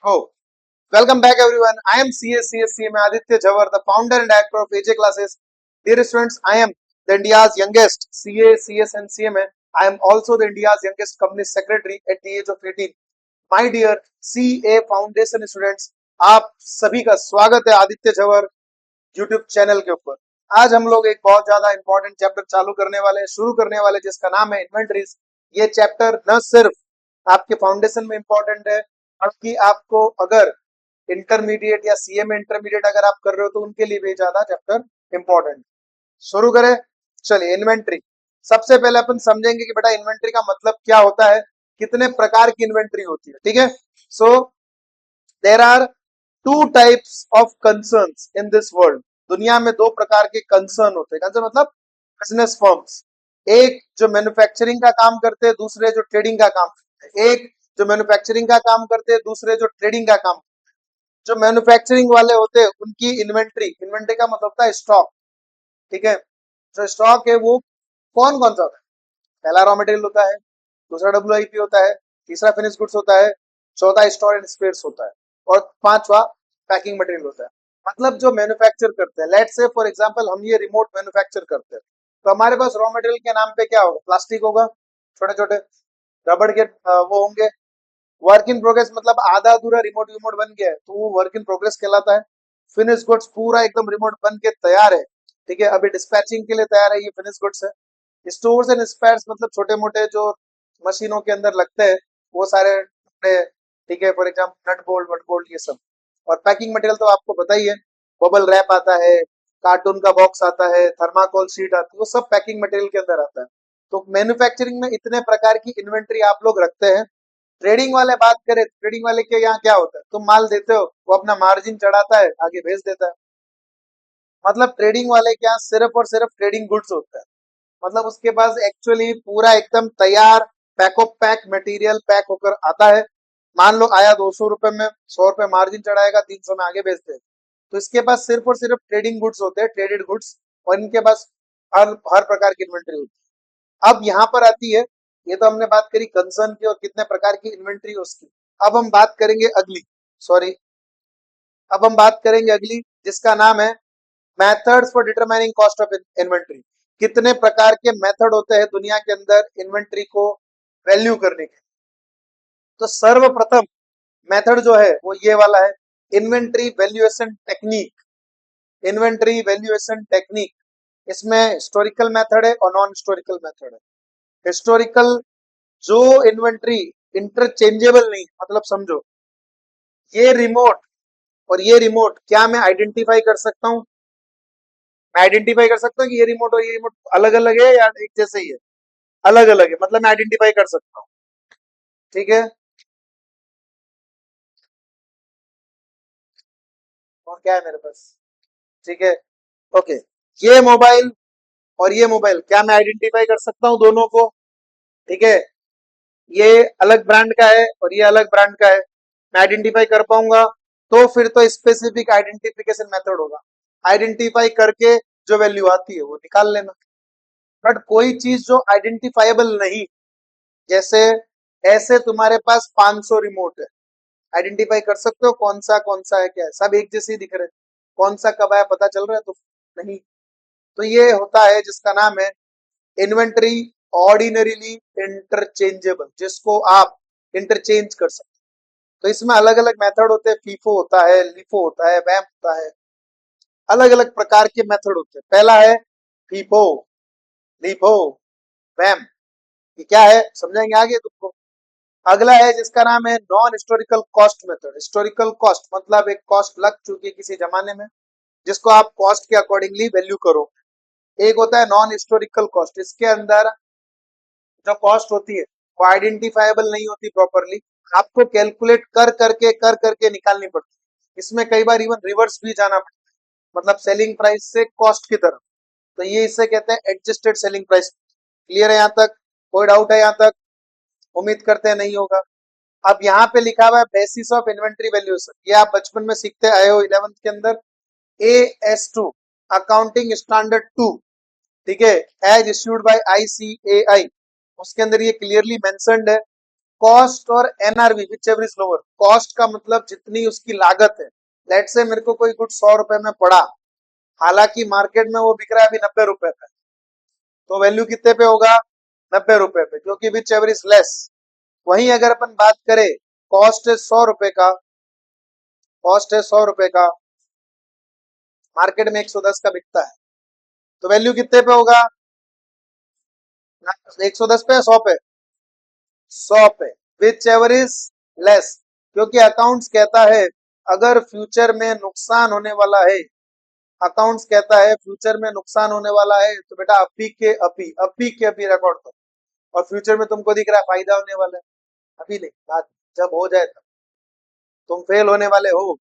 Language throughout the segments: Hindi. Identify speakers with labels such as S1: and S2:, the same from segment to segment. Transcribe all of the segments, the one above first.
S1: Oh, welcome back everyone. I am CSCMA Aditya Jawar, the founder and director of AJ Classes. Dear students, I am the India's youngest CA, CS and CMA. I am also the India's youngest company secretary at the age of 18. My dear CA Foundation students, आप सभी का स्वागत है आदित्य जवर यूट्यूब चैनल के ऊपर। आज हम लोग एक बहुत ज्यादा इंपॉर्टेंट चैप्टर चालू करने वाले हैं, शुरू करने वाले, जिसका नाम है इन्वेंटरीज। ये चैप्टर न सिर्फ आपके फाउंडेशन में इंपॉर्टेंट है, बल्कि आपको अगर इंटरमीडिएट या सीए में इंटरमीडिएट अगर आप कर रहे हो तो उनके लिए भी ज्यादा चैप्टर इंपॉर्टेंट। शुरू करें, चलिए। इन्वेंट्री, सबसे पहले अपन समझेंगे कि बेटा इन्वेंट्री का मतलब क्या होता है, कितने प्रकार की इन्वेंट्री होती है। ठीक है, so there are two types of concerns in this world. दुनिया में दो प्रकार के कंसर्न होते हैं। कंसर्न मतलब बिजनेस फर्म्स, एक जो मैन्युफैक्चरिंग का काम करते हैं, दूसरे जो ट्रेडिंग का काम करते हैं। एक जो मैन्युफैक्चरिंग का काम करते हैं, दूसरे जो ट्रेडिंग का काम। जो मैन्युफैक्चरिंग वाले होते हैं उनकी इन्वेंट्री, इन्वेंट्री का मतलब होता है स्टॉक। ठीक है, जो स्टॉक है वो कौन कौन सा होता है? पहला रॉ मटेरियल होता है, दूसरा डब्ल्यूआईपी होता है, तीसरा फिनिश गुड्स होता है, चौथा स्टोर एंड स्पेयर्स होता है, और पांचवा पैकिंग मटेरियल होता है। मतलब जो मैन्युफैक्चर करते हैं, लेट्स से फॉर एग्जांपल हम ये रिमोट मैन्युफैक्चर करते हैं, तो हमारे पास रॉ मटेरियल के नाम पे क्या होगा? प्लास्टिक होगा, छोटे छोटे रबड़ के वो होंगे। वर्क इन प्रोग्रेस मतलब आधा अधूरा रिमोट विमोट बन गया है तो वो वर्क इन प्रोग्रेस कहलाता है। फिनिश गुड्स पूरा एकदम रिमोट बन के तैयार है, ठीक है, अभी डिस्पैचिंग के लिए तैयार है, ये फिनिश गुड्स है। स्टोर्स एंड स्पेयर्स मतलब छोटे मोटे जो मशीनों के अंदर लगते हैं वो सारे टुकड़े, ठीक है, फॉर एग्जाम्पल नट बोल्ट वट बोल्ट ये सब। और पैकिंग मटेरियल तो आपको पता ही है, बबल रैप आता है, कार्टून का बॉक्स आता है, थर्माकोल शीट आती है, वो सब पैकिंग मटेरियल के अंदर आता है। तो मैन्युफैक्चरिंग में इतने प्रकार की इन्वेंट्री आप लोग रखते हैं। ट्रेडिंग वाले बात करें, ट्रेडिंग वाले के यहाँ क्या होता है? तुम माल देते हो, वो अपना मार्जिन चढ़ाता है, आगे भेज देता है। मतलब ट्रेडिंग वाले के यहाँ सिर्फ और सिर्फ ट्रेडिंग गुड्स होता है। मतलब उसके पास एक्चुअली पूरा एकदम तैयार पैको पैक मटेरियल पैक होकर आता है। मान लो आया 200 रुपए में, 100 रुपए मार्जिन चढ़ाएगा, 300 में आगे बेचते हैं। तो इसके पास सिर्फ और सिर्फ ट्रेडिंग गुड्स होते हैं, ट्रेडेड गुड्स, और इनके पास हर हर प्रकार की इन्वेंट्री होती है। अब यहाँ पर आती है, ये तो हमने बात करी कंसर्न की और कितने प्रकार की इन्वेंट्री उसकी। अब हम बात करेंगे अगली, सॉरी, अब हम बात करेंगे अगली, जिसका नाम है methods for determining cost of inventory. कितने प्रकार के मेथड होते हैं दुनिया के अंदर इन्वेंट्री को वैल्यू करने के। तो सर्वप्रथम मेथड जो है वो ये वाला है, inventory valuation technique. Inventory valuation technique, इसमें हिस्टोरिकल मेथड है और नॉन हिस्टोरिकल मेथड है। हिस्टोरिकल, जो इन्वेंट्री इंटरचेंजेबल नहीं, मतलब समझो ये रिमोट और ये रिमोट, क्या मैं आइडेंटिफाई कर सकता हूँ? मैं आइडेंटिफाई कर सकता हूँ कि ये रिमोट और ये रिमोट अलग अलग है या एक जैसे ही है? अलग अलग है, मतलब मैं आइडेंटिफाई कर सकता हूँ। ठीक है, और क्या है मेरे पास? ठीक है, ओके, ये मोबाइल और ये मोबाइल, क्या मैं आइडेंटिफाई कर सकता हूँ दोनों को? ठीक है, ये अलग ब्रांड का है और ये अलग ब्रांड का है, मैं आइडेंटिफाई कर पाऊंगा? तो फिर तो स्पेसिफिक आइडेंटिफिकेशन मेथड होगा, आइडेंटिफाई करके जो वैल्यू आती है वो निकाल लेना। बट कोई चीज जो आइडेंटिफाइबल नहीं, जैसे ऐसे तुम्हारे पास 500 रिमोट है, आइडेंटिफाई कर सकते हो कौन सा है, क्या है? सब एक जैसे ही दिख रहे हैं, कौन सा कब आया पता चल रहा है? तो नहीं। तो ये होता है जिसका नाम है इन्वेंटरी ऑर्डिनरीली इंटरचेंजेबल, जिसको आप इंटरचेंज कर सकते हो। तो इसमें अलग अलग मेथड होते हैं, फीफो होता है, लिफो होता है, वैम होता है, अलग अलग प्रकार के मेथड होते हैं। पहला है फीफो, लिफो, वैम। ये क्या है समझाएंगे आगे तुमको। अगला है जिसका नाम है non historical cost method. Historical cost मतलब एक कॉस्ट लग चुकी है किसी जमाने में, जिसको आप कॉस्ट के अकॉर्डिंगली वैल्यू करो। एक होता है नॉन हिस्टोरिकल कॉस्ट, इसके अंदर जो कॉस्ट होती है वो आइडेंटिफाइबल नहीं होती प्रॉपरली, आपको कैलकुलेट कर करके निकालनी पड़ती है। इसमें कई बार इवन रिवर्स भी जाना पड़ता है, मतलब सेलिंग प्राइस से कॉस्ट की तरफ। तो ये इसे कहते हैं एडजस्टेड सेलिंग प्राइस। क्लियर है यहाँ तक? कोई डाउट है यहाँ तक? उम्मीद करते हैं नहीं होगा। अब यहाँ पे लिखा हुआ है बेसिस ऑफ इन्वेंट्री वैल्यूएशन, ये आप बचपन में सीखते आए हो 11th के अंदर, AS2 अकाउंटिंग स्टैंडर्ड 2, ठीक है, एज इश्यूड बाय ICAI। उसके अंदर ये क्लियरली मेंशन्ड है कॉस्ट और NRV whichever is lower. Cost का मतलब जितनी उसकी लागत है। लेट से मेरे को कोई गुड 100 रुपए में पड़ा, हालांकि मार्केट में वो बिक रहा है अभी 90 रुपए पे, तो वैल्यू कितने पे होगा? 90 रुपए पे, क्योंकि विच एवर इज लेस। वहीं अगर अपन बात करें, कॉस्ट है 100 रुपए का, कॉस्ट है 100 रुपए का, मार्केट में 110 का बिकता है, तो वैल्यू कितने पे होगा? 110 पे, 100 पे? 100 पे, विच एवर इज लेस। क्योंकि अकाउंट्स कहता है अगर फ्यूचर में नुकसान होने वाला है, अकाउंट्स कहता है फ्यूचर में नुकसान होने वाला है, तो बेटा अभी के अभी रिकॉर्ड करो। और फ्यूचर में तुमको दिख रहा है फायदा होने वाला है, अभी नहीं, बात जब हो जाए तब। तुम फेल होने वाले हो,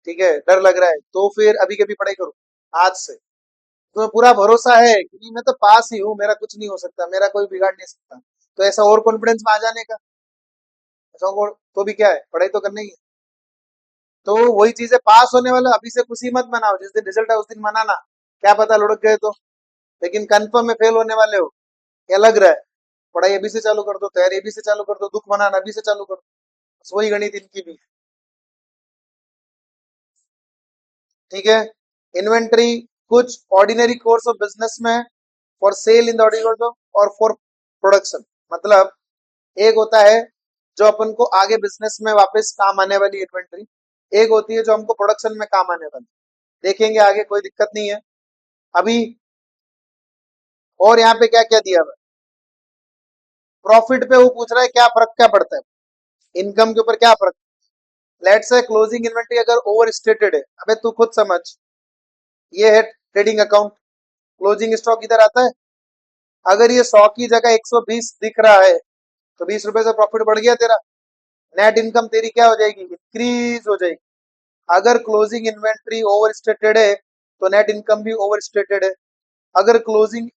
S1: ठीक है, डर लग रहा है, तो फिर अभी के अभी पढ़ाई करो आज से। तुम्हें पूरा भरोसा है कि नहीं, मैं तो पास ही हूँ, मेरा कुछ नहीं हो सकता, मेरा कोई बिगाड़ नहीं सकता, तो ऐसा और कॉन्फिडेंस में आ जाने का। ऐसा तो भी क्या है, पढ़ाई तो करनी ही है। तो वही चीजें, पास होने वाले अभी से खुशी मत मनाओ, जिस दिन रिजल्ट है उस दिन मनाना, क्या पता लुढ़क गए तो। लेकिन कंफर्म में फेल होने वाले हो, क्या लग रहा है? पढ़ाई अभी से चालू कर दो, तैयारी अभी से चालू कर दो, दुख मनाना अभी से चालू कर दो। बस वही गणित इनकी भी है, ठीक है। इन्वेंट्री कुछ ऑर्डिनरी कोर्स ऑफ बिजनेस में for sale in the ordinary और फॉर प्रोडक्शन। मतलब एक होता है जो अपन को आगे बिजनेस में वापस काम आने वाली इन्वेंट्री, एक होती है जो हमको प्रोडक्शन में काम आने वाली। देखेंगे आगे, कोई दिक्कत नहीं है अभी। और यहाँ पे क्या क्या दिया हुआ है, प्रॉफिट पे वो पूछ रहा है क्या फर्क क्या पड़ता है, इनकम के ऊपर क्या फर्क। लेट्स से क्लोजिंग इन्वेंट्री अगर ओवर स्टेटेड है, अबे तू खुद समझ, ये है ट्रेडिंग अकाउंट, क्लोजिंग स्टॉक इधर आता है। अगर ये 100 की जगह 120 दिख रहा है, तो 20 रुपए से प्रॉफिट बढ़ गया तेरा, नेट इनकम तेरी क्या हो जाएगी? इंक्रीज हो जाएगी। अगर क्लोजिंग इन्वेंट्री ओवर स्टेटेड है, तो नेट इनकम भी ओवर स्टेटेड है। अगर closing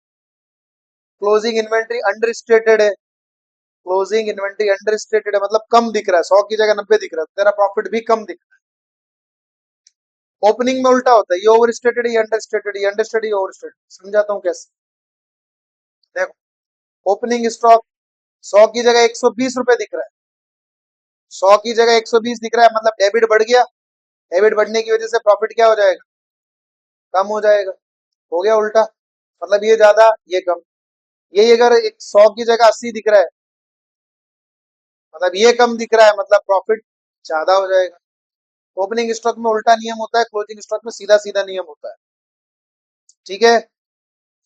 S1: closing inventory under stated है, क्लोजिंग इन्वेंट्री अंडर स्टेटेड है मतलब कम दिख रहा है, 100 की जगह 90 दिख रहा है, तेरा प्रॉफिट भी कम दिख रहा है। ओपनिंग में उल्टा होता है, ये ओवर स्टेटेड है, ये अंडर स्टेटेड, ये अंडर स्टेटेड, ये ओवर स्टेटेड। समझाता हूँ कैसे। देखो, ओपनिंग स्टॉक 100 की जगह 120 रुपए दिख रहा है, 100 की जगह 120 दिख रहा है, मतलब डेबिट बढ़ गया। डेबिट बढ़ने की वजह से प्रॉफिट क्या हो जाएगा? कम हो जाएगा। हो गया उल्टा, मतलब ये ज्यादा ये कम। यही अगर 100 की जगह 80 दिख रहा है, मतलब ये कम दिख रहा है, मतलब प्रॉफिट ज्यादा हो जाएगा। ओपनिंग स्टॉक में उल्टा नियम होता है, क्लोजिंग स्टॉक में सीधा सीधा नियम होता है, ठीक है।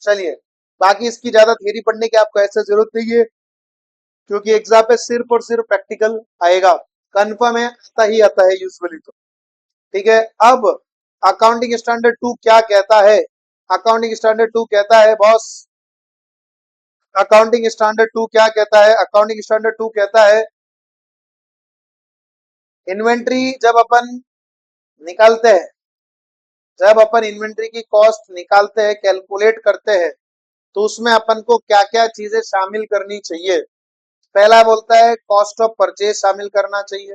S1: चलिए, बाकी इसकी ज्यादा थ्योरी पढ़ने की आपको ऐसे जरूरत नहीं है, क्योंकि एग्जाम पे सिर्फ और सिर्फ प्रैक्टिकल आएगा, कंफर्म है, आता ही आता है यूजुअली तो, ठीक है। अब अकाउंटिंग स्टैंडर्ड 2 क्या कहता है? अकाउंटिंग स्टैंडर्ड 2 कहता है बॉस, अकाउंटिंग स्टैंडर्ड 2 क्या कहता है? अकाउंटिंग स्टैंडर्ड 2 कहता है इन्वेंट्री जब अपन निकालते हैं, जब अपन इन्वेंट्री की कॉस्ट निकालते हैं, कैलकुलेट करते हैं, तो उसमें अपन को क्या क्या चीजें शामिल करनी चाहिए। पहला बोलता है कॉस्ट ऑफ परचेज शामिल करना चाहिए,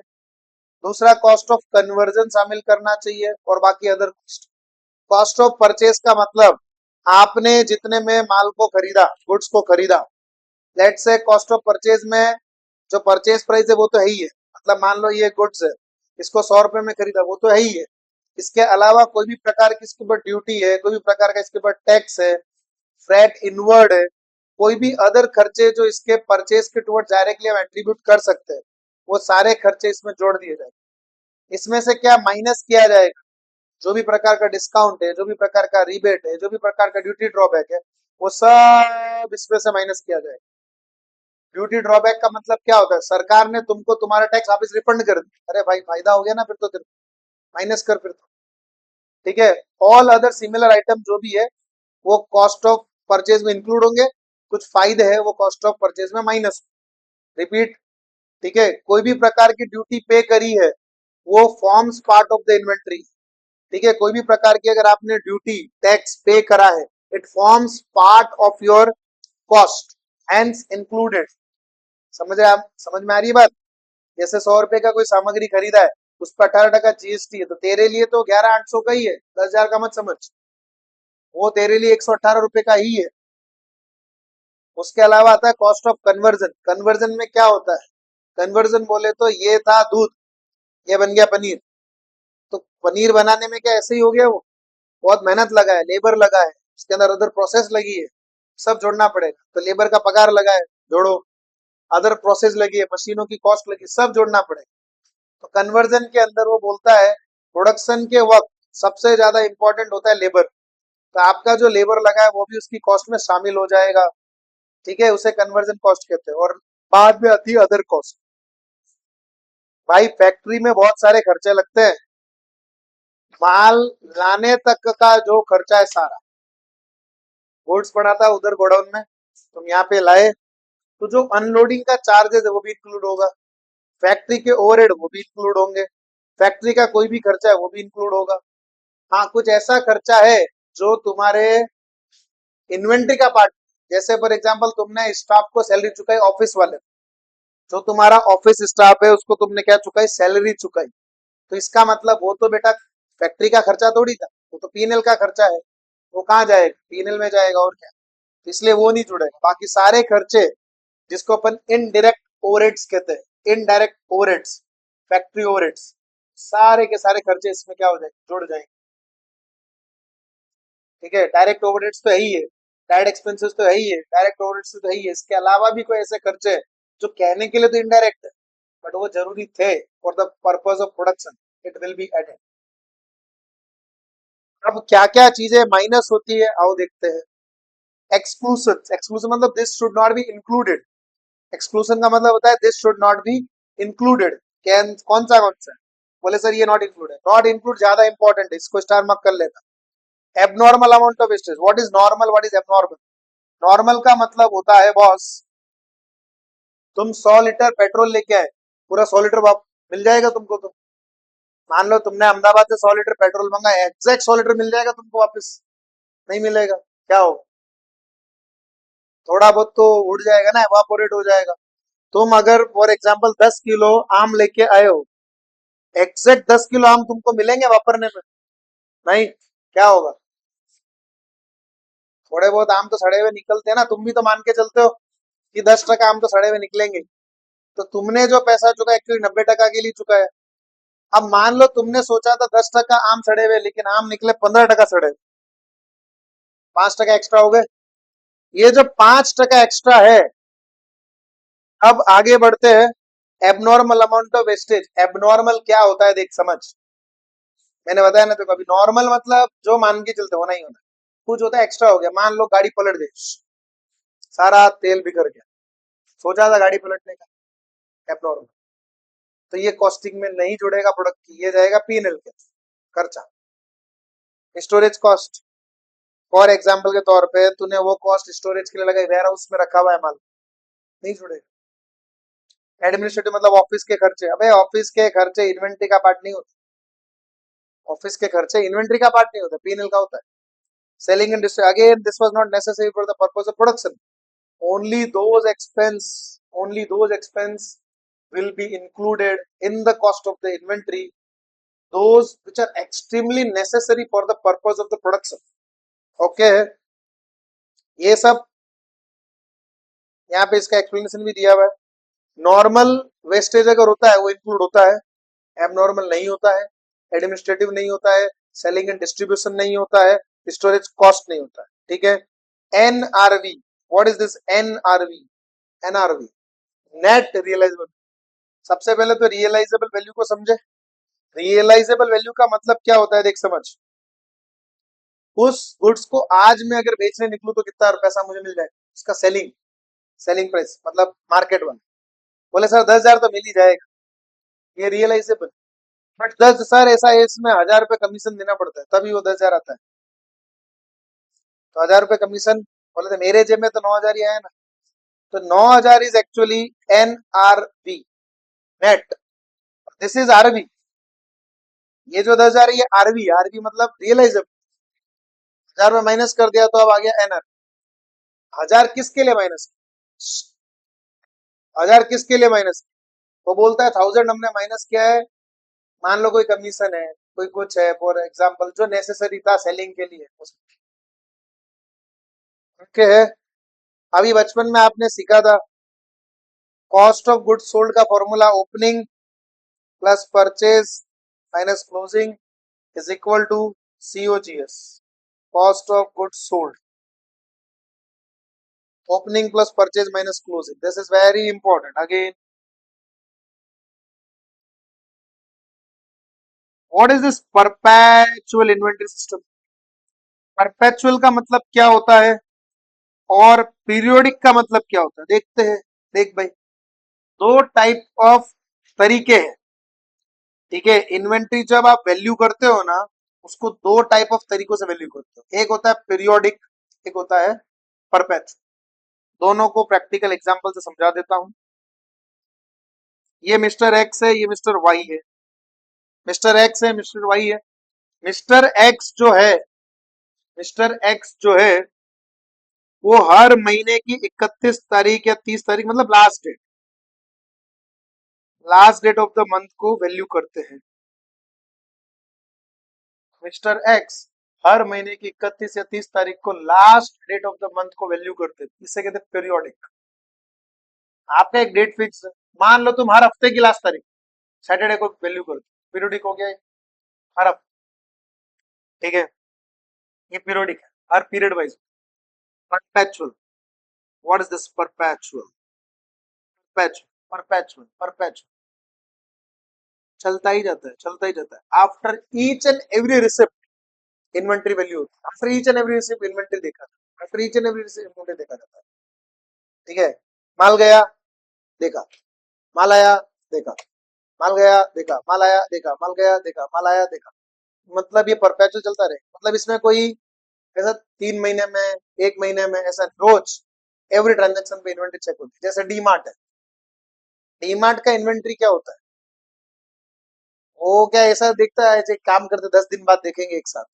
S1: दूसरा कॉस्ट ऑफ कन्वर्जन शामिल करना चाहिए, और बाकी other cost. Cost of purchase का मतलब आपने जितने में माल को खरीदा, गुड्स को खरीदा, लेट से कॉस्ट ऑफ परचेज में जो परचेज प्राइस है वो तो है ही है, मतलब मान लो ये गुड्स है, इसको 100 रुपए में खरीदा, वो तो है ही है। इसके अलावा कोई भी प्रकार की इसके ऊपर ड्यूटी है, कोई भी प्रकार का इसके ऊपर टैक्स है, फ्रैट इनवर्ड है, कोई भी अदर खर्चे जो इसके परचेज के टुवर्ड डायरेक्टली हम एट्रीब्यूट कर सकते हैं, वो सारे खर्चे इसमें जोड़ दिए जाएंगे। इसमें से क्या माइनस किया जाएगा? जो भी प्रकार का डिस्काउंट है, जो भी प्रकार का रिबेट है, जो भी प्रकार का ड्यूटी ड्रॉबैक है, वो सब इसमें से माइनस किया जाएगा। ड्यूटी ड्रॉबैक का मतलब क्या होता है? सरकार ने तुमको तुम्हारा टैक्स वापस रिफंड कर दिया, अरे भाई फायदा हो गया ना, फिर तो तेरे माइनस कर फिर तो, ठीक है। ऑल अदर सिमिलर आइटम जो भी है वो कॉस्ट ऑफ परचेज में इंक्लूड होंगे, कुछ फायदे है वो कॉस्ट ऑफ परचेज में माइनस। रिपीट, ठीक है, कोई भी प्रकार की ड्यूटी पे करी है वो forms part of the inventory, ठीक है। कोई भी प्रकार की अगर आपने ड्यूटी टैक्स पे करा है, it forms part of your cost, hence included. समझ रहे आप? समझ में आ रही है बात? जैसे 100 रुपए का कोई सामग्री खरीदा है, उस पर 18% जीएसटी है, तो तेरे लिए तो 11,800 का ही है, 10,000 का मत समझ, वो तेरे लिए 118 रुपए का ही है। उसके अलावा आता है कॉस्ट ऑफ कन्वर्जन। कन्वर्जन में क्या होता है? कन्वर्जन बोले तो ये था दूध, ये बन गया पनीर। तो पनीर बनाने में क्या ऐसे ही हो गया वो? बहुत मेहनत लगा है, लेबर लगा है, उसके अंदर अदर प्रोसेस लगी है, सब जोड़ना पड़ेगा। तो लेबर का पगार लगा है, जोड़ो। अदर प्रोसेस लगी है, मशीनों की कॉस्ट लगी, सब जोड़ना पड़ेगा। तो कन्वर्जन के अंदर वो बोलता है प्रोडक्शन के वक्त सबसे ज्यादा इंपॉर्टेंट होता है लेबर। तो आपका जो लेबर लगा है वो भी उसकी कॉस्ट में शामिल हो जाएगा। ठीक है, उसे कन्वर्जन कॉस्ट कहते हैं। और बाद में आती है अदर कॉस्ट। भाई फैक्ट्री में बहुत सारे खर्चे लगते हैं, माल लाने तक का जो खर्चा है सारा। गुड्स पड़ा था उधर गोडाउन में, तुम यहाँ पे लाए, तो जो अनलोडिंग का चार्जेस है वो भी इंक्लूड होगा। फैक्ट्री के ओवरहेड वो भी इंक्लूड होंगे। फैक्ट्री का कोई भी खर्चा है वो भी इंक्लूड होगा। हाँ, कुछ ऐसा खर्चा है जो तुम्हारे इन्वेंट्री का पार्ट, जैसे फॉर एग्जांपल तुमने स्टाफ को सैलरी चुकाई, ऑफिस वाले, जो तुम्हारा ऑफिस स्टाफ है उसको तुमने क्या चुकाई? सैलरी चुकाई। तो इसका मतलब वो तो बेटा फैक्ट्री का खर्चा थोड़ी था, वो तो पीएनएल का खर्चा है। वो कहाँ जाएगा? पीएनएल में जाएगा, और क्या। तो इसलिए वो नहीं जुड़ेगा। बाकी सारे खर्चे जिसको अपन इनडायरेक्ट ओवरहेड्स कहते हैं, इनडायरेक्ट ओवरहेड्स, फैक्ट्री ओवरहेड्स, सारे के सारे खर्चे इसमें क्या हो जाएंगे? जुड़ जाएंगे। ठीक है, डायरेक्ट ओवरहेड्स तो है ही है, डायरेक्ट एक्सपेंसेस तो है ही है, डायरेक्ट ओवरहेड्स तो है ही है। इसके अलावा भी कोई ऐसे खर्चे हैं जो कहने के लिए तो इनडायरेक्ट है, बट वो जरूरी थे for the purpose of production, it will be added. अब क्या क्या चीजें माइनस होती है आओ देखते हैं। एक्सक्लूसिव, एक्सक्लूसिव मतलब this should not be included. Exclusion का मतलब होता है this should not be included. कौन सा? बोले सर ये नॉट इंक्लूडेड। नॉट इंक्लूड ज्यादा इंपॉर्टेंट है, इसको स्टार मार्क कर लेना। Abnormal amount of wastage. What is normal, what is abnormal? Normal का मतलब होता है बॉस, तुम 100 लीटर पेट्रोल लेके आए, पूरा 100 लीटर मिल जाएगा तुमको? तो मान लो तुमने अहमदाबाद से 100 लीटर पेट्रोल मंगाया, एग्जैक्ट 100 लीटर मिल जाएगा तुमको वापस? नहीं मिलेगा। क्या हो? थोड़ा बहुत तो उड़ जाएगा ना, एवापोरेट हो जाएगा। तुम अगर फॉर एग्जाम्पल 10 किलो आम लेके आए हो, एग्जैक्ट 10 किलो आम तुमको मिलेंगे वापरने में? नहीं। क्या होगा? थोड़े बहुत आम तो सड़े हुए निकलते हैं ना, तुम भी तो मान के चलते हो कि 10% आम तो सड़े हुए निकलेंगे। तो तुमने जो पैसा चुका एक्चुअली 90% के लिए चुका है। अब मान लो तुमने सोचा था 10% आम सड़े हुए, लेकिन आम निकले 15% सड़े, 5% एक्स्ट्रा हो गए। ये जो 5% एक्स्ट्रा है, अब आगे बढ़ते हैं। Abnormal amount of wastage. Abnormal क्या होता है देख समझ। मैंने बताया ना, तो कभी नॉर्मल मतलब जो मान के चलते होना ही होना, कुछ होता है एक्स्ट्रा हो गया। मान लो गाड़ी पलट गई, सारा तेल बिखर गया, सोचा था गाड़ी पलटने का, एबनॉर्मल। तो ये कॉस्टिंग में नहीं जुड़ेगा प्रोडक्ट की, ये जाएगा पीएनएल के खर्चा। स्टोरेज कॉस्ट, फॉर एग्जाम्पल के तौर पे तूने वो कॉस्ट स्टोरेज के लिए लगाई, वेयर हाउस में रखा हुआ है माल, नहीं जुड़ेगा। एडमिनिस्ट्रेटिव मतलब ऑफिस के खर्चे। अबे ऑफिस के खर्चे इन्वेंट्री का पार्ट नहीं होते। ऑफिस के खर्चे इन्वेंट्री का पार्ट नहीं होता, पीएनएल का होता है। Selling and again this was not necessary for the purpose of production. only those expense only those expense will be included in the cost of the inventory, those which are extremely necessary for the purpose of the production. Okay, ये सब यहाँ पे इसका एक्सप्लेनेशन भी दिया हुआ है। नॉर्मल वेस्टेज अगर होता है वो इंक्लूड होता है, एबनॉर्मल नहीं होता है, एडमिनिस्ट्रेटिव नहीं होता है, सेलिंग एंड डिस्ट्रीब्यूशन नहीं होता है, स्टोरेज कॉस्ट नहीं होता है। ठीक है। NRV, what is this NRV? NRV, net realisable. सबसे पहले तो रियलाइजेबल वैल्यू को समझे। रियलाइजेबल वैल्यू का मतलब क्या होता है देख समझ। उस गुड्स को आज मैं अगर बेचने निकलूं तो कितना पैसा मुझे मिल जाएगा, उसका सेलिंग सेलिंग प्राइस मतलब मार्केट वन। बोले सर 10,000 तो मिल ही जाएगा, ये रियलाइजेबल। बट 10 सर ऐसा है इसमें 1,000 रुपये कमीशन देना पड़ता है तभी वो 10,000 आता है। तो 1,000 रुपये कमीशन, बोले तो मेरे जेब में तो 9,000 ही आया ना। तो 9,000 is actually NRB, net. This is RB. ये जो 10,000 है ये आरबी, आरबी मतलब रियलाइजेबल। 1,000 में माइनस कर दिया तो अब आ गया एनआर। 1,000 किसके लिए माइनस? 1,000 किसके लिए माइनस? वो बोलता है 1,000 हमने माइनस किया है, मान लो कोई कमीशन है, कोई कुछ है, फॉर एग्जाम्पल जो नेसेसरी था सेलिंग के लिए उसके है। अभी बचपन में आपने सीखा था कॉस्ट ऑफ गुड्स सोल्ड का formula opening plus purchase minus closing is equal to COGS, cost of goods sold, opening plus purchase minus closing. This is very important. Again, what is this perpetual inventory system? Perpetual का मतलब क्या होता है और पीरियोडिक का मतलब क्या होता है, देखते हैं। देख भाई, दो टाइप ऑफ तरीके हैं, ठीक है। इन्वेंट्री जब आप वैल्यू करते हो ना, उसको दो टाइप ऑफ तरीकों से वैल्यू करते हो। एक होता है पीरियोडिक, एक होता है परपेचुअल। दोनों को प्रैक्टिकल एग्जांपल से समझा देता हूं। ये मिस्टर एक्स है, ये मिस्टर वाई है। मिस्टर एक्स है, मिस्टर वाई है। मिस्टर एक्स जो है, मिस्टर एक्स जो है वो हर महीने की 31 तारीख या 30 तारीख, मतलब last date of the month को वैल्यू करते हैं। मिस्टर एक्स हर महीने की 31 या 30 तारीख को last date of the month को वैल्यू करते हैं। इसे कहते हैं पीरियोडिक। आपका एक डेट फिक्स है, मान लो तुम हर हफ्ते की लास्ट तारीख सैटरडे को वैल्यू करते हो, पीरियोडिक हो गया ये, हर हफ्ते, ठीक है। ये पीरियोडिक है, हर period wise. Perpetual, what is this perpetual? Perpetual perpetual चलता ही जाता है, चलता ही जाता है। After each and every receipt inventory value होती है। After each and every receipt inventory देखा था, after each and every receipt inventory देखा जाता है, ठीक है। माल गया, देखा, माल आया, देखा, माल गया, देखा, माल आया, देखा, माल गया, देखा, माल आया, देखा। मतलब ये परपेचुअल चलता रहे, मतलब इसमें कोई ऐसा 3 महीने में, 1 महीने में, ऐसा रोज एवरी ट्रांजेक्शन पे इन्वेंट्री चेक होती है। जैसे डीमार्ट है, डीमार्ट का इन्वेंट्री क्या होता है, वो क्या ऐसा देखता है, जैसे काम करते 10 दिन बाद देखेंगे एक साथ।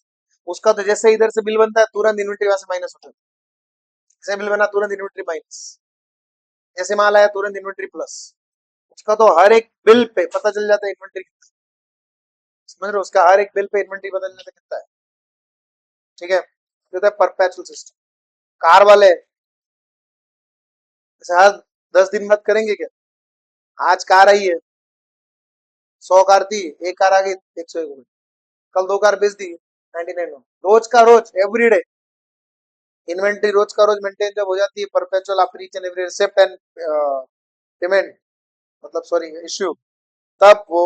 S1: उसका तो जैसे इधर से बिल बनता है तुरंत इन्वेंट्री वहां से माइनस हो जाती है। जैसे बिल बना तुरंत इन्वेंट्री माइनस, जैसे माल आया तुरंत इन्वेंट्री प्लस। उसका तो हर एक बिल पे पता चल जाता है इन्वेंट्री, समझ रहे हो, उसका हर एक बिल पे इन्वेंट्री पता चल जाता है कितना है, ठीक है। तो होता है परपेचुअल सिस्टम। कार वाले जैसे हर 10 दिन बाद करेंगे क्या, आज कार आई है, 100 कार थी, एक कार आ गई 101 में, कल 2 कार बेच दी 99 में। रोज का रोज, एवरी डे इन्वेंट्री रोज का रोज मेंटेन जब हो जाती है perpetual, after each and every receipt and payment, मतलब सॉरी इश्यू, तब वो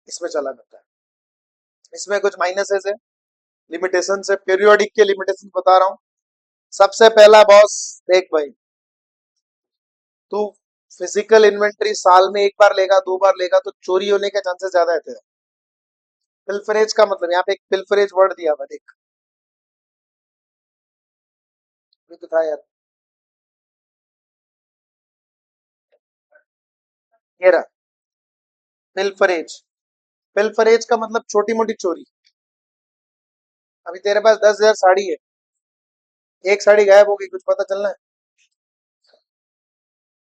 S1: इसमें चला जाता है। इसमें कुछ माइनसेस है, लिमिटेशन है, पीरियोडिक के लिमिटेशन बता रहा हूँ। सबसे पहला बॉस, देख भाई, तू फिजिकल इन्वेंट्री साल में एक बार लेगा, 2 बार लेगा तो चोरी होने के चांसेस ज्यादा रहते हैं। पिल्फरेज का मतलब, यहाँ पे एक पिल्फरेज वर्ड दिया हुआ, देख, ये तो था यार, ये रहा पिल्फरेज। पिल्फरेज का मतलब छोटी मोटी चोरी। अभी तेरे पास 10,000 साड़ी है, एक साड़ी गायब हो गई, कुछ पता चलना है?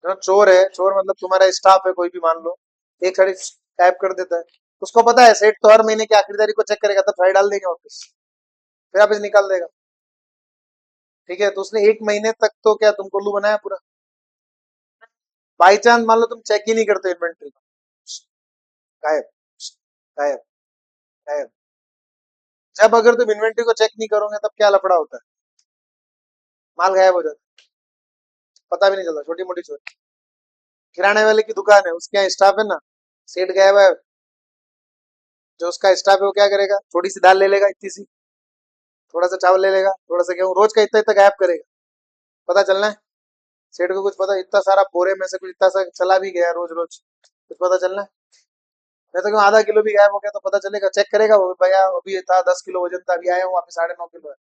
S1: जो चोर है, चोर मतलब तुम्हारा स्टाफ है कोई भी, मान लो एक साड़ी गायब कर देता है, उसको पता है सेठ तो हर महीने की आखिरी तारीख को चेक करेगा, तब साड़ी डाल देंगे वापस, फिर वापस निकाल देगा, ठीक है। तो उसने 1 महीने तक तो क्या तुमको उल्लू बनाया पूरा। बाई चांस मान लो तुम चेक ही नहीं करते इन्वेंट्री को, गायब, गायब, गायब। जब अगर तुम इन्वेंट्री को चेक नहीं करोगे तब क्या लफड़ा होता है, माल गायब हो जाता है, पता भी नहीं चलता, छोटी मोटी चोरी। किराने वाले की दुकान है, उसके यहाँ स्टाफ है ना, सेठ गायब है, जो उसका स्टाफ है वो क्या करेगा, थोड़ी सी दाल ले लेगा, इतनी सी, थोड़ा सा चावल ले लेगा, थोड़ा सा गेहूं, रोज का इतना इतना गायब करेगा, पता चलना है सेठ को, कुछ पता, इतना सारा बोरे में से कुछ इतना सा चला भी गया रोज रोज, कुछ पता चलना है? मैं तो कहूँ आधा किलो भी गायब हो गया तो पता चलेगा, चेक करेगा वो, भैया अभी था 10 किलो वजन था, अभी आया हूँ वापस 9.5 किलो है,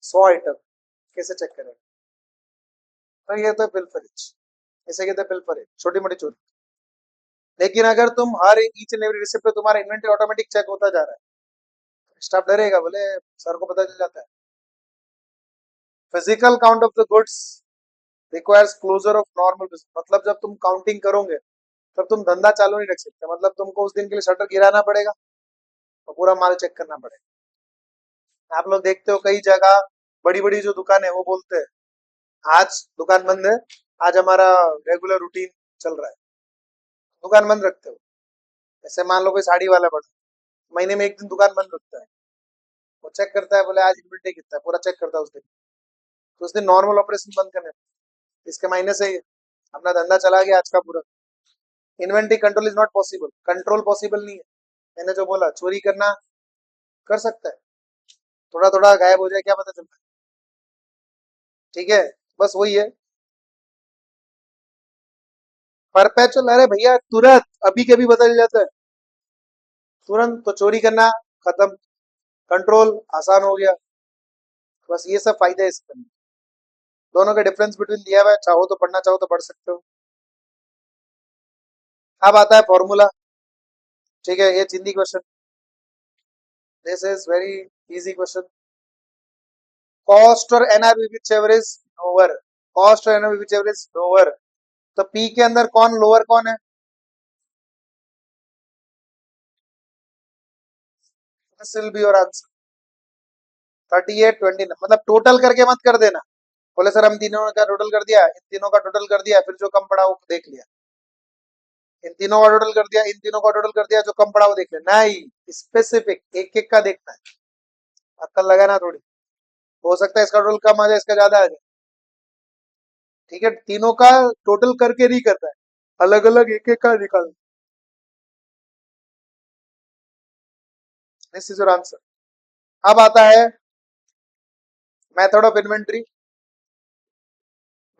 S1: 100 आइटम, कैसे चेक करेगा? तो ये तो पिलफरेज, इसे कहते हैं पिलफरेज, छोटी मोटी चोरी। लेकिन अगर तुम हर ईच एंड एवरी रिसिप्ट पे तुम्हारा इन्वेंटरी ऑटोमेटिक चेक होता जा रहा है, स्टाफ डरेगा, बोले सर को पता चल जाता है। Physical count of the goods requires closure of normal business, मतलब जब तुम काउंटिंग करोगे तब तुम धंधा चालू नहीं रख सकते, मतलब तुमको उस दिन के लिए शटर गिराना पड़ेगा और पूरा माल चेक करना पड़ेगा। आप लोग देखते हो कई जगह बड़ी बड़ी जो दुकान है वो बोलते हैं आज दुकान बंद है, आज हमारा रेगुलर रूटीन चल रहा है, दुकान बंद रखते हो। ऐसे मान लो कोई साड़ी वाला पड़ा, महीने में एक दिन दुकान बंद रखता है, वो चेक करता है, बोले आज इन्वेंटरी कितना है, पूरा चेक करता है उस दिन, तो उस दिन नॉर्मल ऑपरेशन बंद करने, इसके महीने से ही अपना धंधा चला गया आज का पूरा। Inventory control is not possible, control possible नहीं है। मैंने जो बोला चोरी करना कर सकता है, थोड़ा थोड़ा गायब हो जाए क्या पता चलता है, ठीक है, बस वही है। परपेचुअल, अरे भैया तुरंत अभी के भी बदल जाता है तुरंत, तो चोरी करना खत्म, कंट्रोल आसान हो गया, बस ये सब फायदे है इसके। दोनों का डिफरेंस बिटवीन दिया हुआ है, चाहो तो पढ़ना, चाहो तो पढ़ सकते हो। अब आता है फॉर्मूला, ठीक है, ये Hindi question, this is very easy question. Cost और NRV whichever is lower, cost और NRV whichever is lower, तो पी के अंदर कौन लोअर कौन है? This will be your answer. 38 29, मतलब टोटल करके मत कर देना, बोले सर हम तीनों का टोटल कर दिया, इन तीनों का टोटल कर दिया, फिर जो कम पड़ा वो देख लिया, इन तीनों का टोटल कर दिया, इन तीनों का टोटल कर दिया, जो कम पड़ा वो देख लिया, नहीं स्पेसिफिक एक एक का देखना है, अक्कल लगाना थोड़ी, हो सकता है इसका टोटल कम आ जाए, इसका ज्यादा आ जाए, ठीक है, तीनों का टोटल करके नहीं करता है, अलग अलग एक एक का निकाल। This is your answer. अब आता है method of inventory.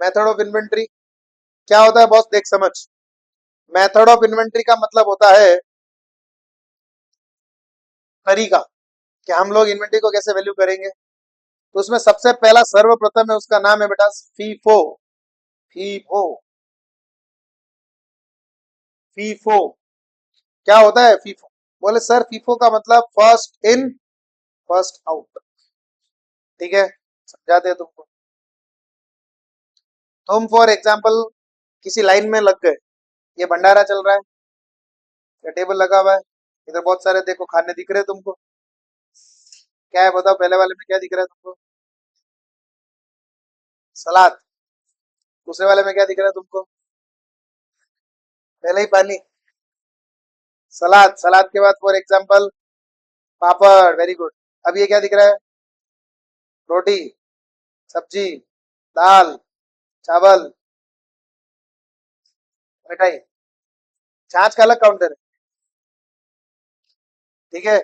S1: Method of inventory क्या होता है बॉस, देख समझ, मेथड ऑफ इन्वेंट्री का मतलब होता है तरीका, कि हम लोग इन्वेंट्री को कैसे वैल्यू करेंगे। तो उसमें सबसे पहला सर्वप्रथम है, उसका नाम है बेटा फीफो। फीफो, फीफो क्या होता है फीफो? बोले सर फीफो का मतलब फर्स्ट इन फर्स्ट आउट, ठीक है, समझाते हैं तुमको। तुम फॉर एग्जाम्पल किसी लाइन में लग गए, ये भंडारा चल रहा है, या टेबल लगा हुआ है, इधर बहुत सारे देखो खाने दिख रहे हैं तुमको, क्या है बताओ, पहले वाले में क्या दिख रहा है तुमको? सलाद। दूसरे वाले में क्या दिख रहा है तुमको? पहले ही पानी। सलाद, सलाद के बाद for example papad, very good. अब ये क्या दिख रहा है? रोटी, सब्जी, दाल, चावल, मिठाई। छाछ का अलग काउंटर है, ठीक है।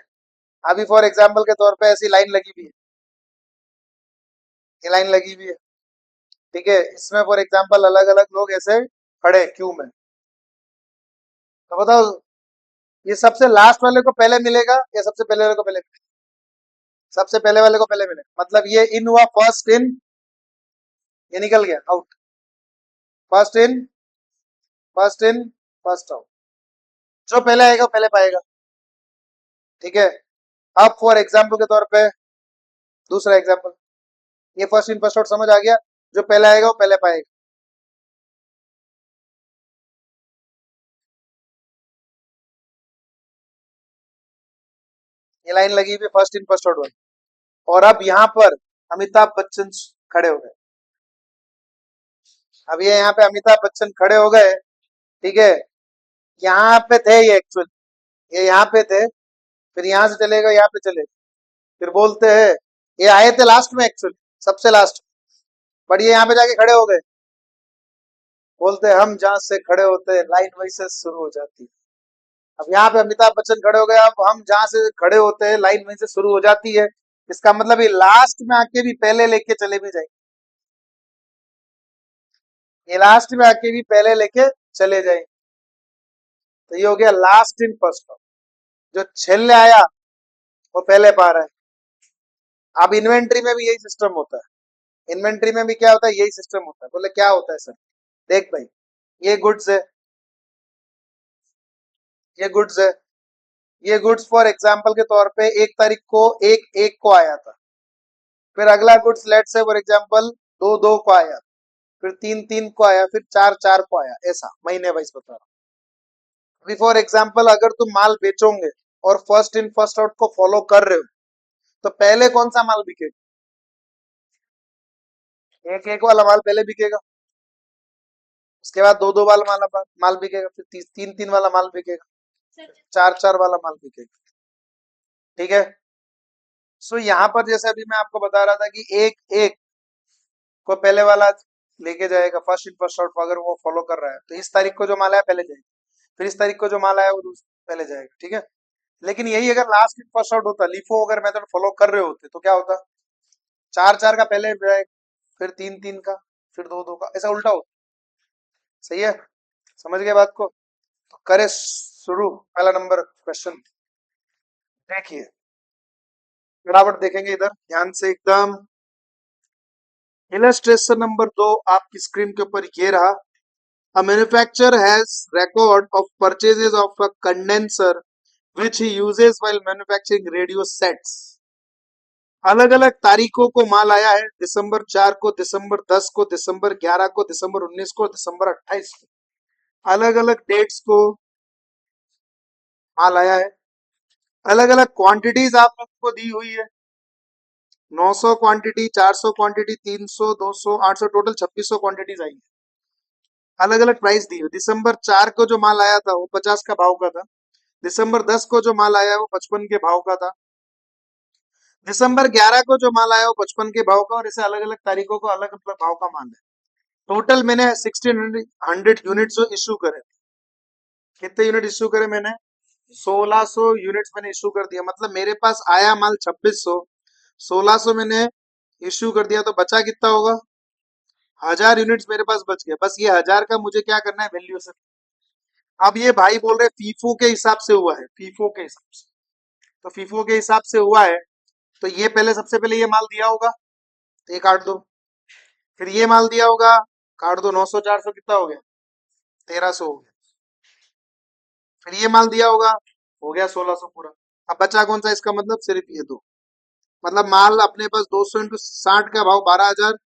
S1: अभी फॉर एग्जाम्पल के तौर पे ऐसी लाइन लगी हुई है, ये लाइन लगी हुई है, ठीक है, इसमें फॉर एग्जाम्पल अलग अलग लोग ऐसे खड़े क्यू में, तो बताओ ये सबसे लास्ट वाले को पहले मिलेगा या सबसे पहले वाले को पहले मिलेगा? सबसे पहले वाले को पहले मिलेगा, मतलब ये इन हुआ, फर्स्ट इन, ये निकल गया out, first in first in first out, जो पहले आएगा पहले पाएगा, ठीक है। अब फॉर एग्जाम्पल के तौर पे दूसरा एग्जाम्पल, ये फर्स्ट इन फर्स्ट आउट समझ आ गया, जो पहले आएगा वो पहले पाएगा। ये लाइन लगी हुई फर्स्ट इन फर्स्ट आउट वाली, और अब यहाँ पर अमिताभ बच्चन खड़े हो गए, अब ये यहाँ पे अमिताभ बच्चन खड़े हो गए, ठीक है, यहाँ पे थे ये एक्चुअली, ये यहाँ पे थे, फिर यहाँ से चले गए यहाँ पे चले गए, फिर बोलते हैं ये आए थे लास्ट में एक्चुअली, सबसे लास्ट, बट ये यहाँ पे जाके खड़े हो गए, बोलते हैं हम जहां से खड़े होते हैं लाइन वहीं से शुरू हो जाती है। अब यहाँ पे अमिताभ बच्चन खड़े हो गए, अब हम जहां से खड़े होते हैं लाइन वहीं से शुरू हो जाती है, इसका मतलब ये लास्ट में आके भी पहले लेके चले भी जाएंगे, ये लास्ट में आके भी पहले लेके चले जाएंगे, तो ये हो गया लास्ट इन फर्स्ट आउट, जो छेले आया वो पहले पा रहा है। अब इन्वेंट्री में भी यही सिस्टम होता है, इन्वेंट्री में भी क्या होता है, यही सिस्टम होता है। बोले क्या होता है सर? देख भाई, ये गुड्स है, ये गुड्स है, ये गुड्स फॉर एग्जाम्पल के तौर पे 1 तारीख को एक एक को आया था, फिर अगला गुड्स लेट से फॉर एग्जाम्पल 2 2 को आया, फिर 3 3 को आया, फिर 4 4 को आया, ऐसा महीने वाइज बता रहा हूँ। अभी फॉर एग्जाम्पल अगर तुम माल बेचोगे और फर्स्ट इन फर्स्ट आउट को फॉलो कर रहे हो, तो पहले कौन सा माल बिकेगा? एक एक वाला माल पहले बिकेगा, उसके बाद दो दो वाला माल माल बिकेगा, फिर तीन तीन वाला माल बिकेगा, चार चार वाला माल बिकेगा। ठीक है। सो यहाँ पर जैसे अभी मैं आपको बता रहा था कि एक एक को पहले वाला लेके जाएगा, फर्स्ट इन फर्स्ट आउट, अगर वो फॉलो कर रहा है तो इस तारीख को जो माल आया पहले जाएगा, फिर इस तारीख को जो माल आया वो पहले जाएगा। ठीक है। लेकिन यही अगर लास्ट इन फर्स्ट आउट होता, लिफो अगर मेथड फॉलो कर रहे होते तो क्या होता, चार चार का पहले जाएगा, फिर तीन तीन का, फिर दो दो का, ऐसा उल्टा होता। सही है, समझ गए बात को। तो करे शुरू, पहला नंबर क्वेश्चन देखिए, फटाफट देखेंगे इधर ध्यान से एकदम। इलस्ट्रेशन नंबर 2 आपकी स्क्रीन के ऊपर ये रहा। A manufacturer has record of purchases of a condenser which he uses while manufacturing radio sets. अलग अलग तारीखों को माल आया है, दिसंबर 4 को, दिसंबर 10 को, दिसंबर 11 को, दिसंबर 19 को, दिसंबर 28 को, अलग अलग डेट्स को माल आया है। अलग अलग क्वांटिटीज आप लोगों को दी हुई है, 900 क्वांटिटी, 400 क्वांटिटी, 300, 200, 800, टोटल 2600 क्वांटिटीज आई है। अलग अलग प्राइस दी है। दिसंबर 4 को जो माल आया था वो 50 का भाव का था, दिसंबर 10 को जो माल आया वो 55 के भाव का था, दिसंबर 11 को जो माल आया वो 55 के भाव का, और ऐसे अलग अलग तारीखों को अलग अलग भाव का माल है। टोटल मैंने 1600 यूनिट जो इश्यू करे, कितने यूनिट इश्यू करे मैंने, 1600 यूनिट्स मैंने इश्यू कर दिया। मतलब मेरे पास आया माल 2600, 1600 मैंने इश्यू कर दिया, तो बचा कितना होगा, 1000 यूनिट्स मेरे पास बच गए। बस ये 1000 का मुझे क्या करना है, वैल्यूएशन। अब ये भाई बोल रहे फीफो के हिसाब से हुआ है, फीफो के हिसाब से, तो फीफो के हिसाब से हुआ है, तो ये पहले सबसे पहले ये माल दिया होगा, तो ये काट दो, फिर ये माल दिया होगा, काट दो, 900 400 कितना हो गया, 1300 हो गया, फिर ये माल दिया होगा, हो गया 1600 पूरा। अब बचा कौन सा, इसका मतलब सिर्फ ये दो, मतलब माल अपने पास 200 इंटू 60 का भाव 12,000,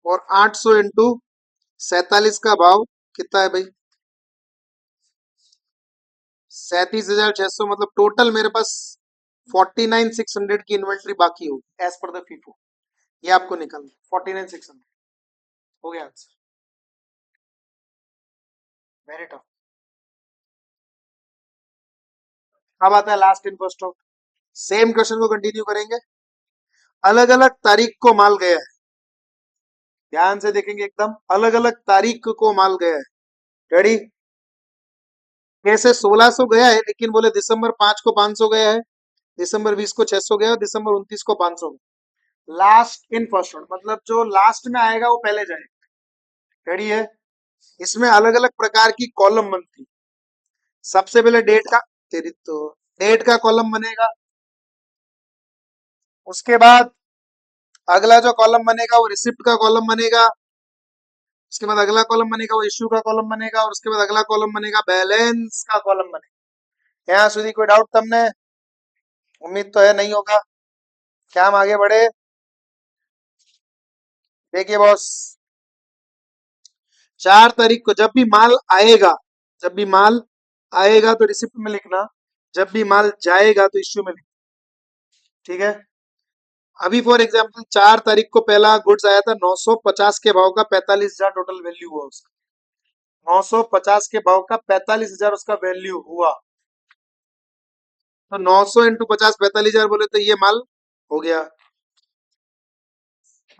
S1: और 800 इंटू 47 का भाव कितना है भाई, 37,600, मतलब टोटल मेरे पास 49,600 की इन्वेंट्री बाकी होगी एज पर द फीफो। ये आपको निकालना 49,600, हो गया आंसर। Very tough. अब आता है last in first out, same question को कंटिन्यू करेंगे। अलग अलग तारीख को माल गया है, ध्यान से देखेंगे एकदम, अलग अलग तारीख को माल गया है। रेडी, कैसे 1600 गया है, लेकिन बोले दिसंबर 5 को 500 गया है, दिसंबर 20 को 600 गया, दिसंबर 29 को 500 गया। लास्ट इन फर्स्ट आउट, मतलब जो लास्ट में आएगा वो पहले जाएगा। रेडी है, इसमें अलग अलग प्रकार की कॉलम बनती। सबसे पहले डेट का, तेरी तो डेट का कॉलम बनेगा, उसके बाद अगला जो कॉलम बनेगा वो रिसिप्ट का कॉलम बनेगा, उसके बाद अगला कॉलम बनेगा वो इश्यू का कॉलम बनेगा, और उसके बाद अगला कॉलम बनेगा बैलेंस का कॉलम बनेगा। यहाँ સુધી कोई डाउट तुमने, उम्मीद तो है नहीं होगा। क्या हम आगे बढ़े, देखिए बॉस, 4 तारीख को जब भी माल आएगा, जब भी माल आएगा तो रिसिप्ट में लिखना, जब भी माल जाएगा तो इश्यू में लिखना। ठीक है। अभी फॉर एग्जांपल 4 तारीख को पहला गुड्स आया था 950 के भाव का, 45,000 टोटल वैल्यू हुआ उसका, 950 के भाव का 45,000 उसका वैल्यू हुआ, तो 900 इंटू 50 45,000 बोले तो ये माल हो गया।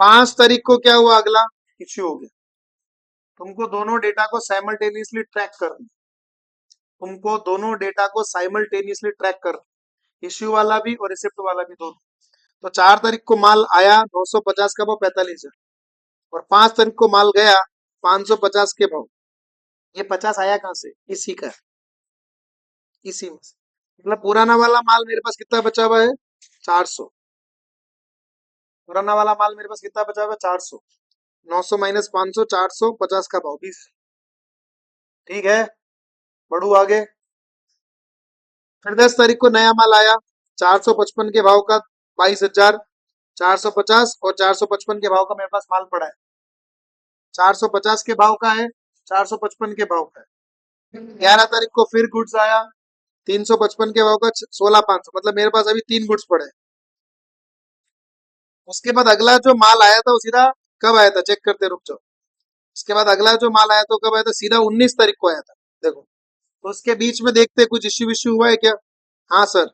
S1: 5 तारीख को क्या हुआ, अगला इश्यू हो गया। तुमको दोनों डेटा को साइमल्टेनियसली ट्रैक करना, तुमको दोनों डेटा को साइमल्टेनियसली ट्रैक करना, इश्यू वाला भी और रिसिप्ट वाला भी, दोनों। तो 4 तारीख को माल आया 950 का भाव 45,000, और 5 तारीख को माल गया 550 के भाव। ये 50 आया कहां से, इसी का, इसी में से। मतलब पुराना वाला माल मेरे पास कितना बचा हुआ है, 400। पुराना वाला माल मेरे पास कितना बचा हुआ है, 400। 900 माइनस 500, 450 का भाव 20। ठीक है, बढ़ू आगे। फिर 10 तारीख को नया माल आया 455 के भाव का 22,000, 450 और 455 के भाव का मेरे पास माल पड़ा है। 450 के भाव का है, 455 के भाव का है। 11 तारीख को फिर गुड्स आया 355 के भाव का, 16,500, मतलब मेरे पास अभी 3 गुड्स पड़े हैं। उसके बाद अगला जो माल आया था वो सीधा कब आया था, चेक करते रुक जाओ। उसके बाद अगला जो माल आया था वो कब आया था, सीधा 19 तारीख को आया था। देखो, तो उसके बीच में देखते कुछ इश्यू विश्यू हुआ है क्या। हाँ सर,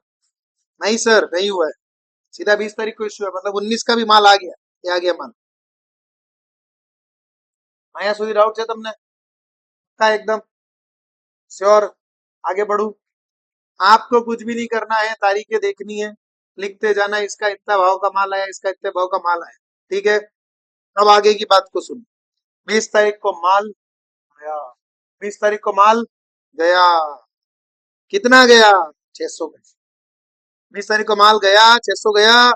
S1: नहीं सर नहीं हुआ है। सीधा 20 तारीख को इश्यू है, मतलब 19 का भी माल आ गया, ये आ गया माल। आया सुधी डाउट है तुमने का एकदम श्योर। आगे बढ़ू। आपको कुछ भी नहीं करना है, तारीखें देखनी है, लिखते जाना इसका इतना भाव का माल आया, इसका इतने भाव का माल आया। ठीक है, अब आगे की बात को सुन। 20 तारीख को माल गया, 20 तारीख को माल गया, कितना गया, 600 गया। 20 तारीख को माल गया, 600 गया।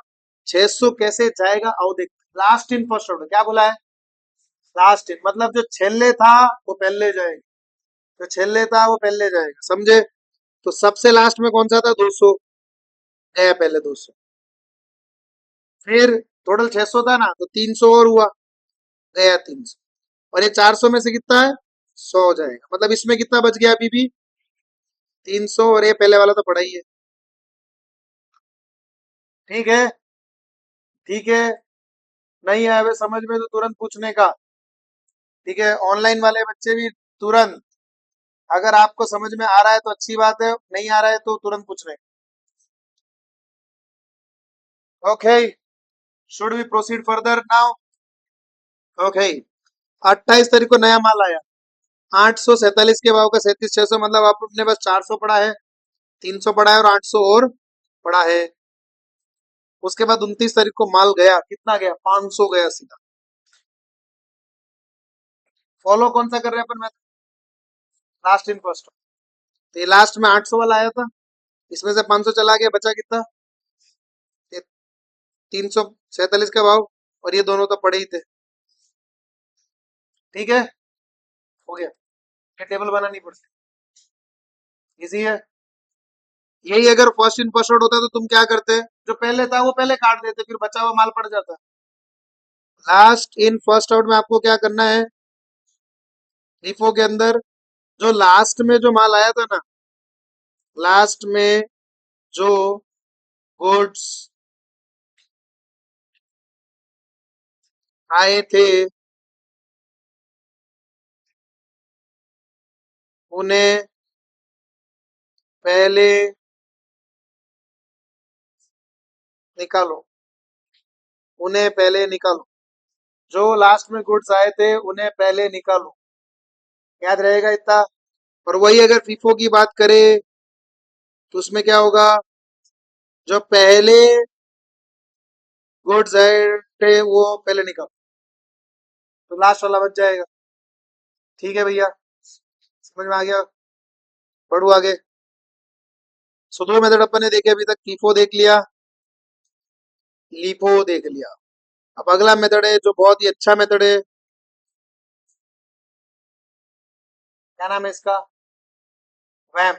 S1: 600 कैसे जाएगा आओ देख। लास्ट इन फर्स्ट आउट क्या बोला है, लास्ट इन मतलब जो छेले था वो पहले जाएगा, जो छेले था वो पहले जाएगा, समझे। तो सबसे लास्ट में कौन सा था, 200, गया पहले 200। फिर टोटल 600 था ना, तो 300 और हुआ, गया 300। और ये 400 में से कितना है, 100 हो जाएगा, मतलब इसमें कितना बच गया अभी भी, 300। और ये पहले वाला तो पड़ा ही है। ठीक है, ठीक है, नहीं आया वे समझ में तो तुरंत पूछने का। ठीक है, ऑनलाइन वाले बच्चे भी तुरंत, अगर आपको समझ में आ रहा है तो अच्छी बात है, नहीं आ रहा है तो तुरंत पूछने। Okay, should we proceed further now. Okay, 28 तारीख को नया माल आया, 847 के भाव का 37,600, मतलब आप अपने पास 400 पड़ा है, 300 पड़ा है और 800 और पड़ा है। उसके बाद 29 तारीख को माल गया, कितना गया, 500 गया सीधा। फॉलो कौन सा कर रहे हैं अपन, मैं लास्ट इन फर्स्ट। तो ये लास्ट में 800 वाला आया था, इसमें से 500 चला गया, बचा कितना, 347 का भाव, और ये दोनों तो पड़े ही थे। ठीक है, हो गया, ये टेबल बनानी पड़ती, इजी है। यही अगर फर्स्ट इन फर्स्ट आउट होता तो तुम क्या करते, जो पहले था वो पहले काट देते, फिर बचा हुआ माल पड़ जाता। लास्ट इन फर्स्ट आउट में आपको क्या करना है, लिफो के अंदर जो लास्ट में जो माल आया था ना, लास्ट में जो गुड्स आए थे उन्हें पहले निकालो, उन्हें पहले निकालो, जो लास्ट में गुड्स आए थे उन्हें पहले निकालो, याद रहेगा इतना। और वही अगर फीफो की बात करें तो उसमें क्या होगा, जो पहले गुड्स आए थे वो पहले निकालो, तो लास्ट वाला बच जाएगा। ठीक है भैया, समझ में आ गया, बढ़ू आगे। सो दो मेथड अपन ने देखे अभी तक, फीफो देख लिया, लीफो देख लिया। अब अगला मेथड है जो बहुत ही अच्छा मेथड है, क्या नाम है इसका, वैम।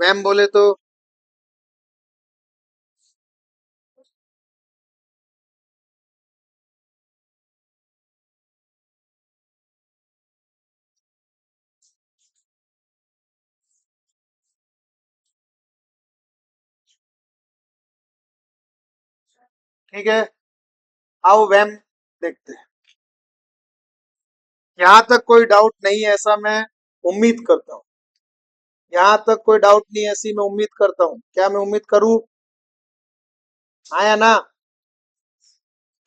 S1: वैम बोले तो ठीक है, आओ वैम देखते हैं। यहाँ तक कोई डाउट नहीं है ऐसा मैं उम्मीद करता हूँ, यहाँ तक कोई डाउट नहीं है ऐसी मैं उम्मीद करता हूँ, क्या मैं उम्मीद करूँ, हाँ या ना।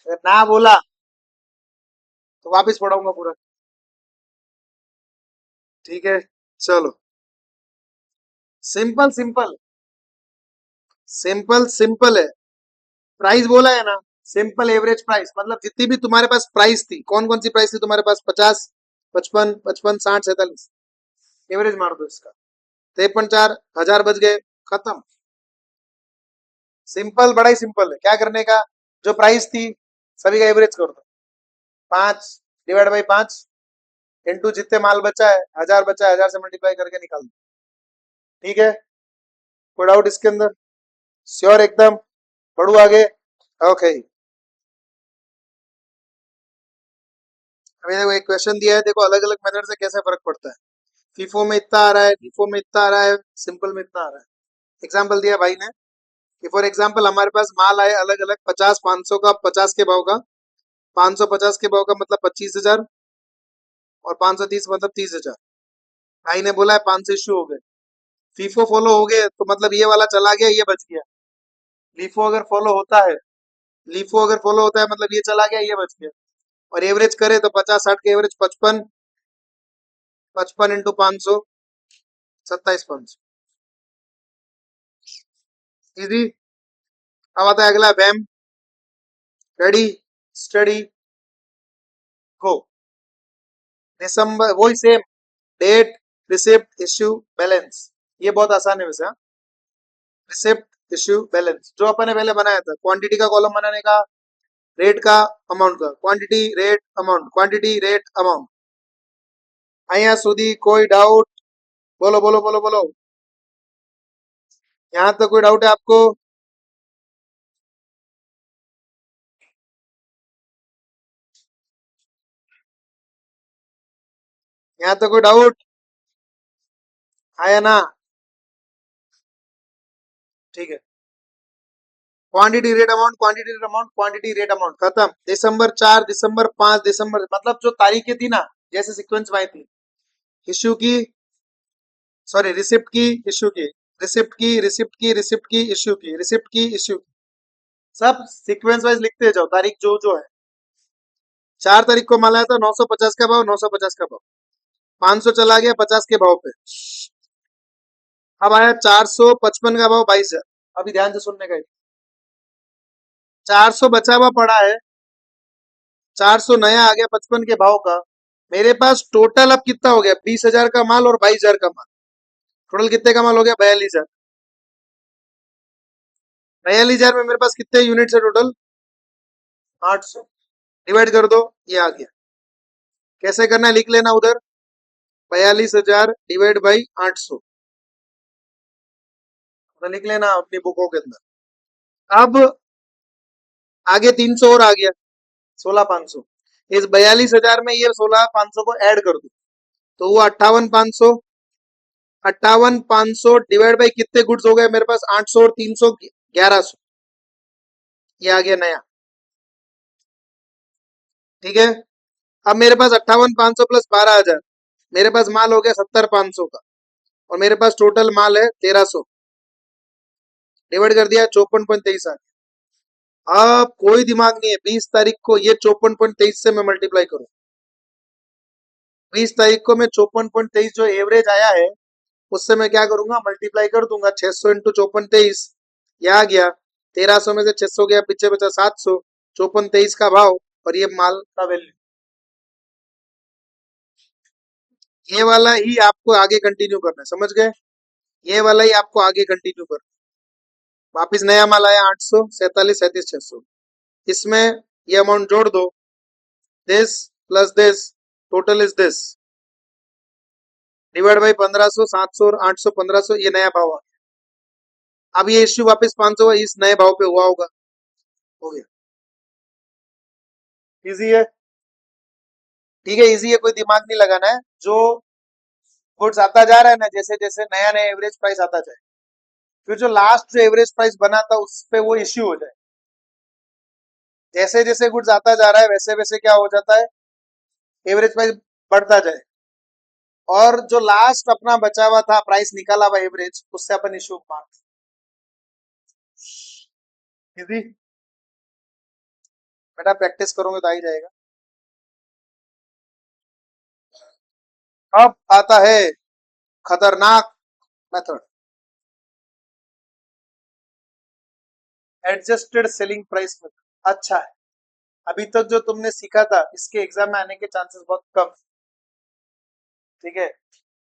S1: अगर ना बोला तो वापस पढ़ाऊंगा पूरा। ठीक है, चलो, सिंपल सिंपल, सिंपल सिंपल है। प्राइस बोला है ना, सिंपल एवरेज प्राइस, मतलब जितनी भी तुम्हारे पास प्राइस थी, कौन कौन सी प्राइस थी तुम्हारे पास, 50, 55, 55, 60, 47, एवरेज मार दो इसका, 53,400 बच गए, खत्म। सिंपल, बड़ा ही सिंपल है, क्या करने का, जो प्राइस थी सभी का एवरेज कर दो, 5 डिवाइड बाई 5 इंटू जितने माल बचा है, 1000 बचा है, 1000 से मल्टीप्लाई करके निकाल दो। ठीक है, कोई डाउट इसके अंदर, श्योर एकदम, बढ़ू आगे। ओके, अभी देखो एक क्वेश्चन दिया है, देखो अलग अलग मेथड से कैसे फर्क पड़ता है। फीफो में इतना आ रहा है, फीफो में इतना आ रहा है, सिंपल में इतना आ रहा है। एग्जाम्पल दिया भाई ने, कि फॉर एग्जाम्पल हमारे पास माल आए अलग अलग 50 500 का, 50 के भाव का, 550 के भाव का मतलब 25,000, और 530 मतलब 30,000। भाई ने बोला है 500 इश्यू हो गए, फीफो फॉलो हो गए, तो मतलब ये वाला चला गया, ये बच गया। लीफो अगर फॉलो होता है, लीफो अगर फॉलो होता है मतलब ये चला गया, ये बच गया। और एवरेज करे तो 50 60 के एवरेज 55, 55 इंटू 500, 27,500। इजी। अब आता है अगला, बैम, रेडी, स्टडी, गो। दिसंबर, वही same, date, receipt, issue, balance. ये बहुत आसान है वैसे। रिसिप्ट, इश्यू, बैलेंस जो अपन ने पहले बनाया था, क्वांटिटी का कॉलम बनाने का, रेट का, अमाउंट का, quantity rate amount, quantity rate amount. અહીંયા સુધી कोई डाउट? बोलो बोलो बोलो बोलो। यहाँ तक कोई डाउट है आपको? यहाँ तक कोई डाउट? आया ना? ठीक है। Quantity rate amount, quantity rate amount, quantity rate amount खत्म। दिसंबर 4, दिसंबर 5, दिसंबर, मतलब जो तारीखें थी ना, जैसे सीक्वेंस में आई थी, इश्यू की, सॉरी रिसिप्ट की, इश्यू की, रिसिप्ट की, रिसिप्ट की, रिसिप्ट की, इश्यू की, रिसिप्ट की, इश्यू की, सब सीक्वेंस वाइज लिखते जाओ, तारीख जो जो है। 4 तारीख को माल आया था 950 का भाव, 950 का भाव, 500 चला गया 50 के भाव पे। अब आया 455 का भाव, 22,000। अभी ध्यान से सुनने का, 400 बचा हुआ पड़ा है, 400 नया आ गया 55 के भाव का। मेरे पास टोटल अब कितना हो गया? 20,000 का माल और 22,000 का माल। टोटल कितने का माल हो गया? 42,000। 42,000 में मेरे पास कितने यूनिट है टोटल? 800। डिवाइड कर दो, ये आ गया। कैसे करना है लिख लेना उधर, 42,000 डिवाइड बाई 800, तो लिख लेना अपनी बुकों के अंदर। अब आगे 300 और आ गया, 16,500। इस 42,000 में ये 16,500 को ऐड कर दो, तो वो 58,500। 58,500 डिवाइड बाई कितने गुड्स हो गए मेरे पास? 800 और 300, 1100। ये आ गया नया। ठीक है। अब मेरे पास 58,500 प्लस 12,000, मेरे पास माल हो गया 70,500 का, और मेरे पास टोटल माल है 1,300। डिवाइड कर दिया, 54.23 आ गया। अब कोई दिमाग नहीं है, 20 तारीख को ये 54.23 से मैं मल्टीप्लाई करूं। 20 तारीख को मैं 54.23 जो एवरेज आया है, उससे मैं क्या करूंगा? मल्टीप्लाई कर दूंगा। 600 इंटू 54.23, ये आ गया। 1,300 में से 600 गया, पीछे बचा 700। 54.23 का भाव, और ये माल का वैल्यू। ये वाला ही आपको आगे कंटिन्यू करना है, समझ गए? ये वाला ही आपको आगे कंटिन्यू करना है। वापिस नया माल आया 800, 47, 37, 600। इसमें ये अमाउंट जोड़ दो, this plus this, total is this, divide by 1,500, 700 और 800, 1,500, ये नया भाव आ गया। अब ये इश्यू वापस 500 इस नए भाव पे हुआ होगा। हो गया। इजी है? ठीक है, इजी है, कोई दिमाग नहीं लगाना है। जो गुड्स आता जा रहा है ना, जैसे जैसे नया नया एवरेज प्राइस आता जाए, फिर जो लास्ट जो एवरेज प्राइस बना था उस पे वो इश्यू हो जाए। जैसे जैसे गुड्स आता जा रहा है वैसे वैसे क्या हो जाता है? एवरेज प्राइस बढ़ता जाए, और जो लास्ट अपना बचा हुआ था प्राइस निकाला हुआ एवरेज, उससे अपन इश्यू मार्क। इजी। बेटा प्रैक्टिस करोगे तो आ ही जाएगा। अब आता है खतरनाक method, adjusted selling price method. अच्छा है, अभी तक जो तुमने सीखा था इसके एग्जाम में आने के चांसेस बहुत कम। ठीक है,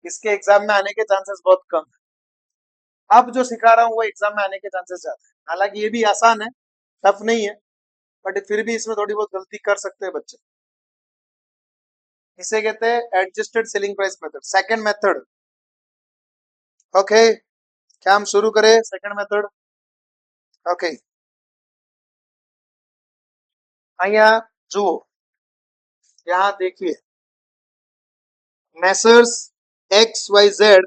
S1: इसके एग्जाम में आने के चांसेस बहुत कम। अब जो सिखा रहा हूँ वो एग्जाम में आने के चांसेस ज्यादा है। हालांकि ये भी आसान है, टफ नहीं है, बट फिर भी इसमें थोड़ी बहुत गलती कर सकते हैं बच्चे। इसे कहते हैं adjusted selling price method, second method. Okay, क्या हम शुरू करें सेकंड मेथड? ओके, आइया जुओ, यहाँ देखिए, messrs XYZ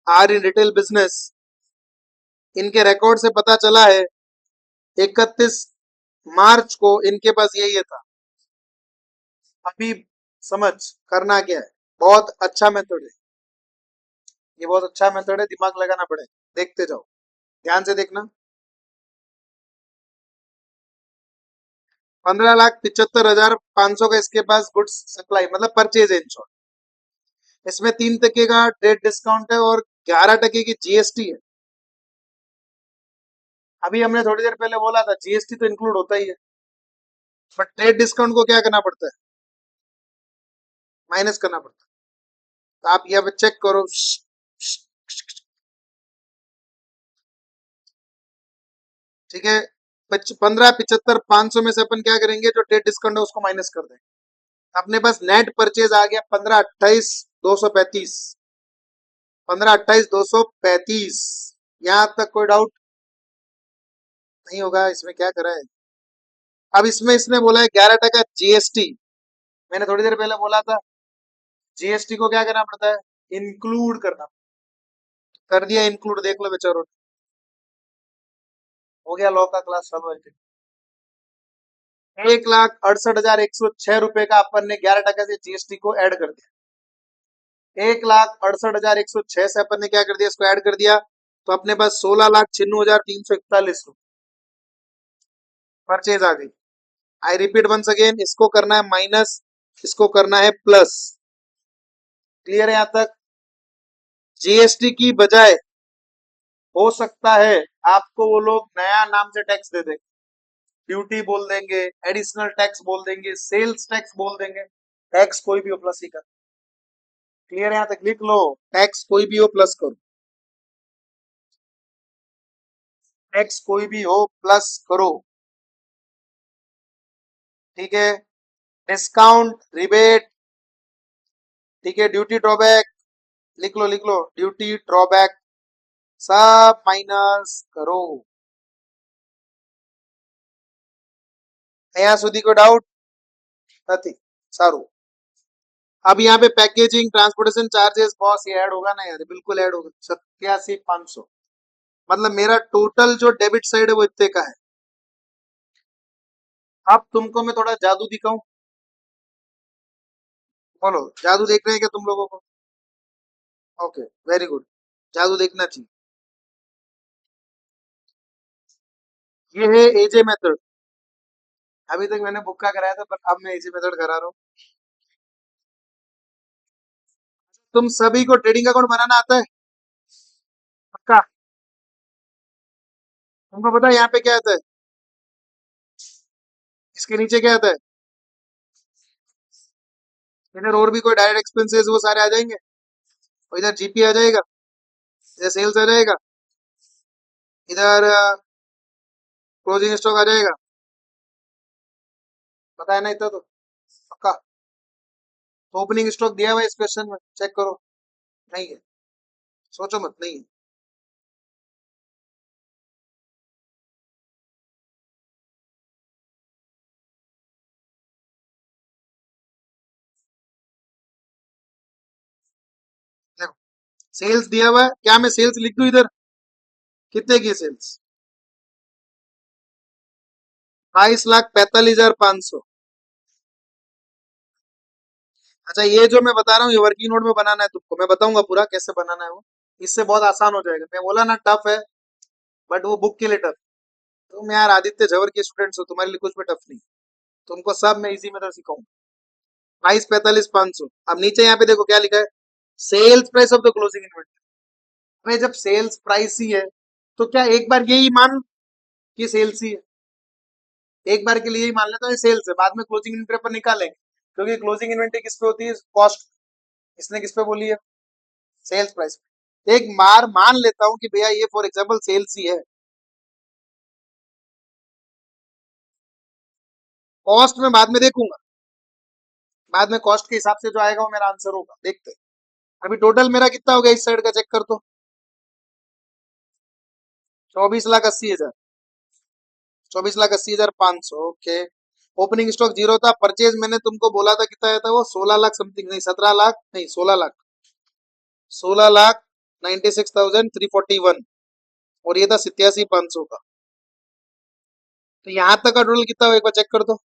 S1: are in retail business इनके रिकॉर्ड से पता चला है 31 मार्च को इनके पास ये था। अभी समझ करना क्या है, बहुत अच्छा मेथड है ये, बहुत अच्छा मेथड है, दिमाग लगाना पड़ेगा। देखते जाओ, ध्यान से देखना। 15,75,500 का इसके पास गुड्स सप्लाई मतलब परचेज इन शॉर्ट। इसमें 3 टके का ट्रेड डिस्काउंट है और 11 टके की जीएसटी है। अभी हमने थोड़ी देर पहले बोला था जीएसटी तो इंक्लूड होता ही है, बट ट्रेड डिस्काउंट को क्या करना पड़ता है, माइनस करना पड़ता है। तो आप यहाँ पे चेक करो, ठीक है। 15,75,500 में से अपन क्या करेंगे, जो ट्रेड डिस्काउंट है उसको माइनस कर देंगे। अपने पास नेट परचेज आ गया 15,28,235, 15,28,235। यहां तक कोई डाउट नहीं होगा इसमें क्या करा है। अब इसमें इसने बोला है 11 टका जीएसटी। मैंने थोड़ी देर पहले बोला था जीएसटी को क्या करना पड़ता है, इंक्लूड करना। कर दिया इंक्लूड, देख लो बेचारों, हो गया लॉ का क्लास चालू है। 1,68,106 रुपए का अपन ने 11 टका से जीएसटी को ऐड कर दिया। 1,68,106 से अपन ने क्या कर दिया, इसको ऐड कर दिया, तो अपने पास 16,96,341 रुपए परचेज आ गई। आई रिपीट वंस अगेन, इसको करना है माइनस, इसको करना है प्लस। क्लियर है यहां तक। जीएसटी की बजाय हो सकता है आपको वो लोग नया नाम से टैक्स दे देंगे, ड्यूटी बोल देंगे, एडिशनल टैक्स बोल देंगे, सेल्स टैक्स बोल देंगे। टैक्स कोई भी हो प्लस ही कर। क्लियर है यहां तक, लिख लो, टैक्स कोई भी हो प्लस करो, टैक्स कोई भी हो प्लस करो, ठीक है। डिस्काउंट, रिबेट, ठीक है, ड्यूटी ड्रॉबैक, लिख लो लिख लो, ड्यूटी ड्रॉबैक सब माइनस करो। અહીંયા સુધી કોઈ डाउट નથી? સારું। अब यहाँ पे पैकेजिंग, ट्रांसपोर्टेशन चार्जेस बॉस ये ऐड होगा ना यार, बिल्कुल ऐड होगा। 87,500 मतलब मेरा टोटल जो डेबिट साइड है वो इतने का है। अब तुमको मैं थोड़ा जादू दिखाऊं, बोलो जादू देख रहे हैं क्या तुम लोगों को? ओके, वेरी गुड, जादू देखना चाहिए। ये है एजे मेथड। अभी तक मैंने बुक का कराया था, पर अब मैं एजे मेथड करा रहा हूँ। तुम सभी को ट्रेडिंग अकाउंट बनाना आता है पक्का? तुमको पता है यहाँ पे क्या आता है, इसके नीचे क्या आता है? इधर और भी कोई डायरेक्ट एक्सपेंसेस वो सारे आ जाएंगे, और इधर जीपी आ जाएगा, इधर सेल्स आ जाएगा, इधर क्लोजिंग स्टॉक आ जाएगा। पता है ना इतना तो पक्का? तो ओपनिंग स्टॉक दिया हुआ है इस क्वेश्चन में, चेक करो। नहीं है, सोचो मत, नहीं है। देखो, सेल्स दिया हुआ है, क्या मैं सेल्स लिख दूं इधर? कितने की सेल्स? 22,45,500। अच्छा, ये जो मैं बता रहा हूँ ये वर्किंग नोट में बनाना है तुमको, मैं बताऊंगा पूरा कैसे बनाना है वो, इससे बहुत आसान हो जाएगा। मैं बोला ना टफ है, बट वो बुक के लिए टफ। तुम यार आदित्य झवर के स्टूडेंट्स हो, तुम्हारे लिए कुछ भी टफ नहीं, तुमको सब मैं इजी मेथड सिखाऊंगा। 22,45,500। अब नीचे यहाँ पे देखो क्या लिखा है, sales price of the closing inventory. में जब सेल्स प्राइस ही है तो क्या एक बार यही मान कि सेल्स ही है, एक बार के लिए ही मान लेता है सेल्स है, बाद में क्लोजिंग इन्वेंटरी पर निकालेंगे, क्योंकि क्लोजिंग इन्वेंटरी किस पे होती है, कॉस्ट। इसने किस पे बोली है, सेल्स प्राइस पे। एक बार मान लेता हूं कि भैया ये फॉर एग्जांपल सेल्स ही है, कॉस्ट में बाद में देखूंगा, बाद में कॉस्ट के हिसाब से जो आएगा वो मेरा आंसर होगा, देखते हैं। अभी टोटल मेरा कितना हो गया इस साइड का, चेक कर तो, 24,80,000, 24,80,500। ओके, ओपनिंग स्टॉक जीरो था, परचेज मैंने तुमको बोला था कितना आया था, वो 16 लाख समथिंग, नहीं 17 लाख, नहीं 16 लाख, 16,96,341। और ये था 87,500 का। तो यहाँ तक का टोटल कितना हुआ एक बार चेक कर दो।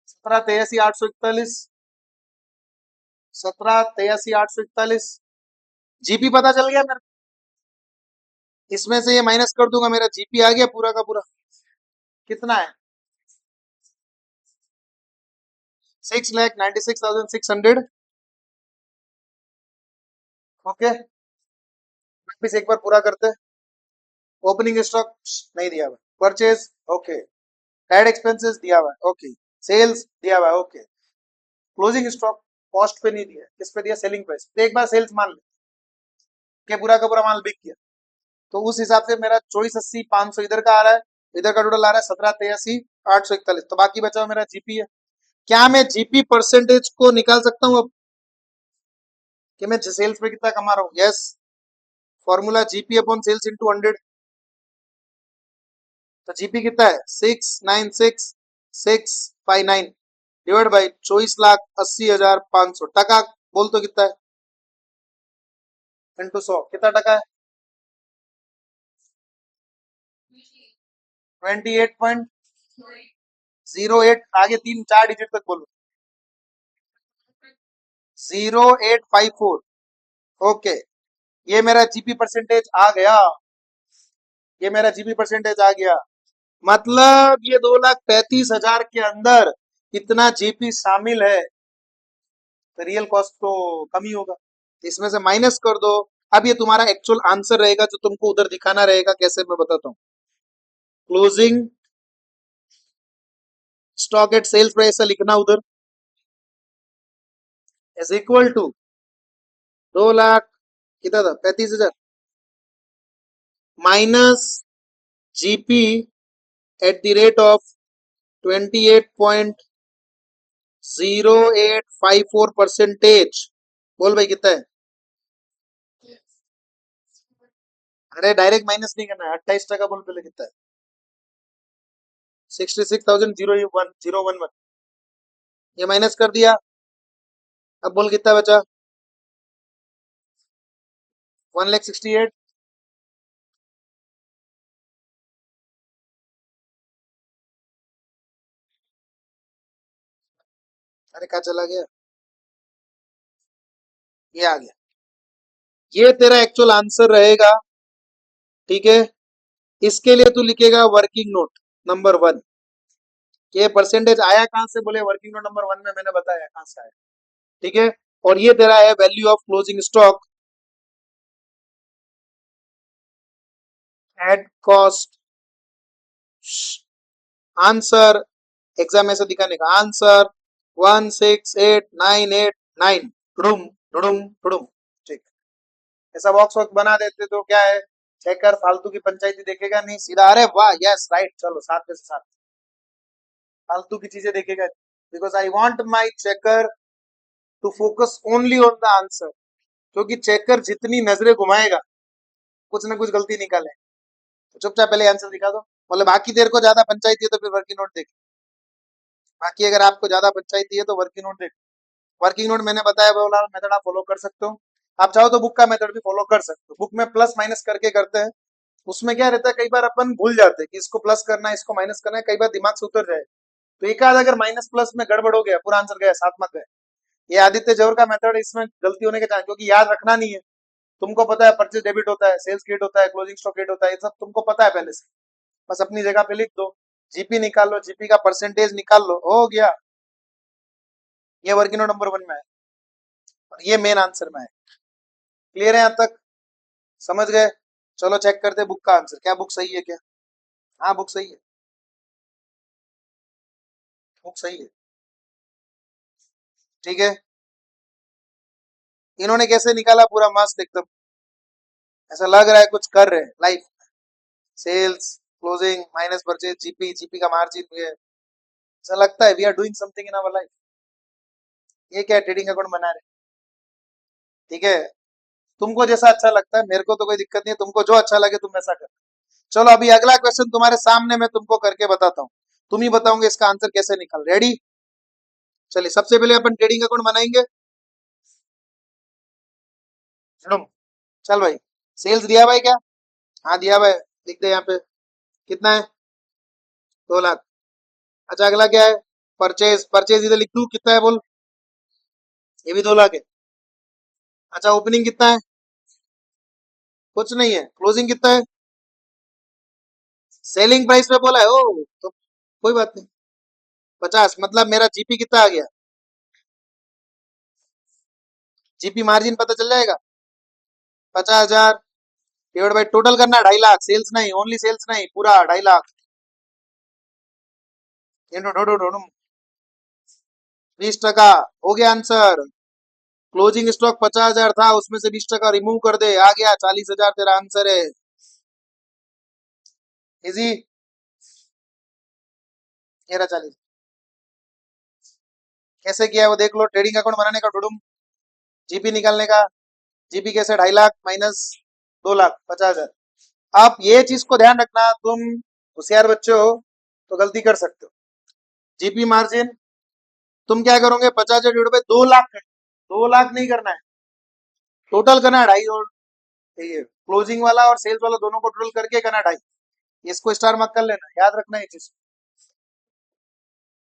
S1: सत्रह तिरासी 841, 17 83 841 जीपी पता चल गया मेरे। इसमें से ये माइनस कर दूंगा, मेरा जीपी आ गया पूरा का पूरा। कितना है? 6,96,600। ओके, वापिस एक बार पूरा करते हैं। ओपनिंग स्टॉक नहीं दिया हुआ, परचेज ओके, एड एक्सपेंसेस दिया हुआ है ओके, सेल्स दिया हुआ है ओके, क्लोजिंग स्टॉक कॉस्ट पे नहीं दिया, किस पे दिया? Selling price. तो एक बार सेल्स मान ले कि पूरा का पूरा माल बिक गया, तो उस हिसाब से मेरा 24,80,500 इधर का आ रहा है, इधर का टोटल आ रहा है 17,83,841। तो बाकी बचा हुआ मेरा जीपी है। क्या मैं जीपी परसेंटेज को निकाल सकता हूँ अब कि मैं सेल्स पे कितना कमा रहा हूँ? Yes, formula GP upon sales into 100। तो जीपी कितना है? 6,96,659 डिवाइड बाई 24,80,500। टका बोल तो कितना है? इंटू 100 कितना टका है? 28.08। आगे तीन चार डिजिट तक बोलो। 0854। ओके, ये मेरा जीपी परसेंटेज आ गया, ये मेरा जीपी परसेंटेज आ गया। मतलब ये 2,35,000 के अंदर इतना जीपी शामिल है, तो रियल कॉस्ट तो कम ही होगा। इसमें से माइनस कर दो। अब ये तुम्हारा एक्चुअल आंसर रहेगा जो तुमको उधर दिखाना रहेगा। कैसे मैं बताता हूँ। Closing stock at sales price लिखना उधर इज इक्वल टू 2,00,000 कितना था? 35,000 minus GP at the rate of 28.0854%। बोल भाई कितना है? अरे डायरेक्ट माइनस नहीं करना है, 28 टका बोल पहले कितना है? 66,000 ये माइनस कर दिया। अब बोल कितना बचा? 1,68,000। अरे कहाँ चला गया? ये आ गया। ये तेरा एक्चुअल आंसर रहेगा, ठीक है। इसके लिए तू लिखेगा वर्किंग नोट नंबर 1। ये परसेंटेज आया कहां से? बोले वर्किंग नोट नंबर 1 में मैंने बताया कहां से आया, ठीक है। और ये तेरा है value of closing stock at cost. Answer exam में से दिखाने का आंसर 168,989। टुडुम टुडुम टुडुम। ठीक, ऐसा बॉक्स वॉक्स बना देते तो क्या है, चेकर फालतू की पंचायती देखेगा नहीं, सीधा अरे वाह यस राइट चलो 7 में से 7। फालतू की चीजें देखेगा, because I want my checker to focus only on the answer. क्योंकि चेकर जितनी नजरें घुमाएगा कुछ ना कुछ गलती निकाले। तो चुपचाप पहले आंसर दिखा दो। मतलब बाकी देर को ज्यादा पंचायती है तो फिर वर्किंग नोट देख। बाकी अगर आपको ज्यादा पंचायती है तो वर्किंग नोट देख। वर्किंग नोट मैंने बताया बोला मेथड आप फॉलो कर सकते हो। आप चाहो तो बुक का मेथड भी फॉलो कर सकते हो। बुक में प्लस माइनस करके करते हैं, उसमें क्या रहता है कई बार अपन भूल जाते हैं कि इसको प्लस करना है इसको माइनस करना है, कई बार दिमाग से उतर जाए। तो एक आध अगर माइनस प्लस में गड़बड़ हो गया पूरा आंसर गया, 7 मार्क गए। ये आदित्य जवर का मेथड है, इसमें गलती होने के चांस, क्योंकि याद रखना नहीं है। तुमको पता है परचेज डेबिट होता है, सेल्स क्रेडिट होता है, क्लोजिंग स्टॉक क्रेडिट होता है, ये सब तुमको पता है पहले से। बस अपनी जगह पे लिख दो, जीपी निकाल लो, जीपी का परसेंटेज निकाल लो, हो गया। ये वर्किंग नोट नंबर 1 में है और ये मेन आंसर में है। क्लियर है यहाँ तक? समझ गए? चलो चेक करते बुक का आंसर, क्या बुक सही है क्या? हाँ बुक सही है, बुक सही है, ठीक है। इन्होंने कैसे निकाला पूरा मस्त एकदम, ऐसा लग रहा है कुछ कर रहे हैं life. Sales closing minus purchase GP, GP का मार्जिन भी है। ऐसा लगता है we are doing something in our life. ये क्या ट्रेडिंग अकाउंट बना रहे, ठीक है। तुमको जैसा अच्छा लगता है, मेरे को तो कोई दिक्कत नहीं है, तुमको जो अच्छा लगे तुम वैसा कर। चलो अभी अगला क्वेश्चन तुम्हारे सामने मैं तुमको करके बताता हूँ। तुम ही बताओगे इसका आंसर कैसे निकल। रेडी? चलिए सबसे पहले अपन ट्रेडिंग अकाउंट बनाएंगे। चलो, चल भाई, सेल्स दिया भाई क्या? हाँ दिया भाई, लिख दे यहाँ पे। कितना है? 2 लाख। अच्छा अगला क्या है? परचेज। परचेज इधर लिख दूँ, कितना है बोल? ये भी 2 लाख है। अच्छा ओपनिंग कितना है? कुछ नहीं है। क्लोजिंग कितना है? सेलिंग प्राइस पे बोला है। ओ तो कोई बात नहीं। 50, मतलब मेरा जीपी कितना आ गया? जीपी मार्जिन पता चल जाएगा। 50,000 डिवाइड बाई टोटल करना है 2.5 लाख। सेल्स नहीं, ओनली सेल्स नहीं, पूरा 2.5 लाख इंटू 20%। हो गया आंसर। क्लोजिंग स्टॉक 50,000 था, उसमें से 20% रिमूव कर दे, आ गया 40,000 तेरा आंसर है। इजी। ये रहा 40। कैसे किया है वो देख लो। ट्रेडिंग अकाउंट बनाने का ढूंढूं, जीपी निकालने का। जीपी कैसे? 2.5 लाख माइनस 2 लाख, 50,000। आप ये चीज को ध्यान रखना, तुम होशियार बच्चे हो तो गलती कर सकते हो। जीपी मार्जिन तुम क्या करोगे? 50,000 डिवाइड बाई 2 लाख। 2 लाख नहीं करना है, टोटल करना है 2.5। और ये क्लोजिंग वाला और सेल्स वाला दोनों को टोटल करके करना 2.5। इसको स्टार मार्क कर लेना, याद रखना ये चीज।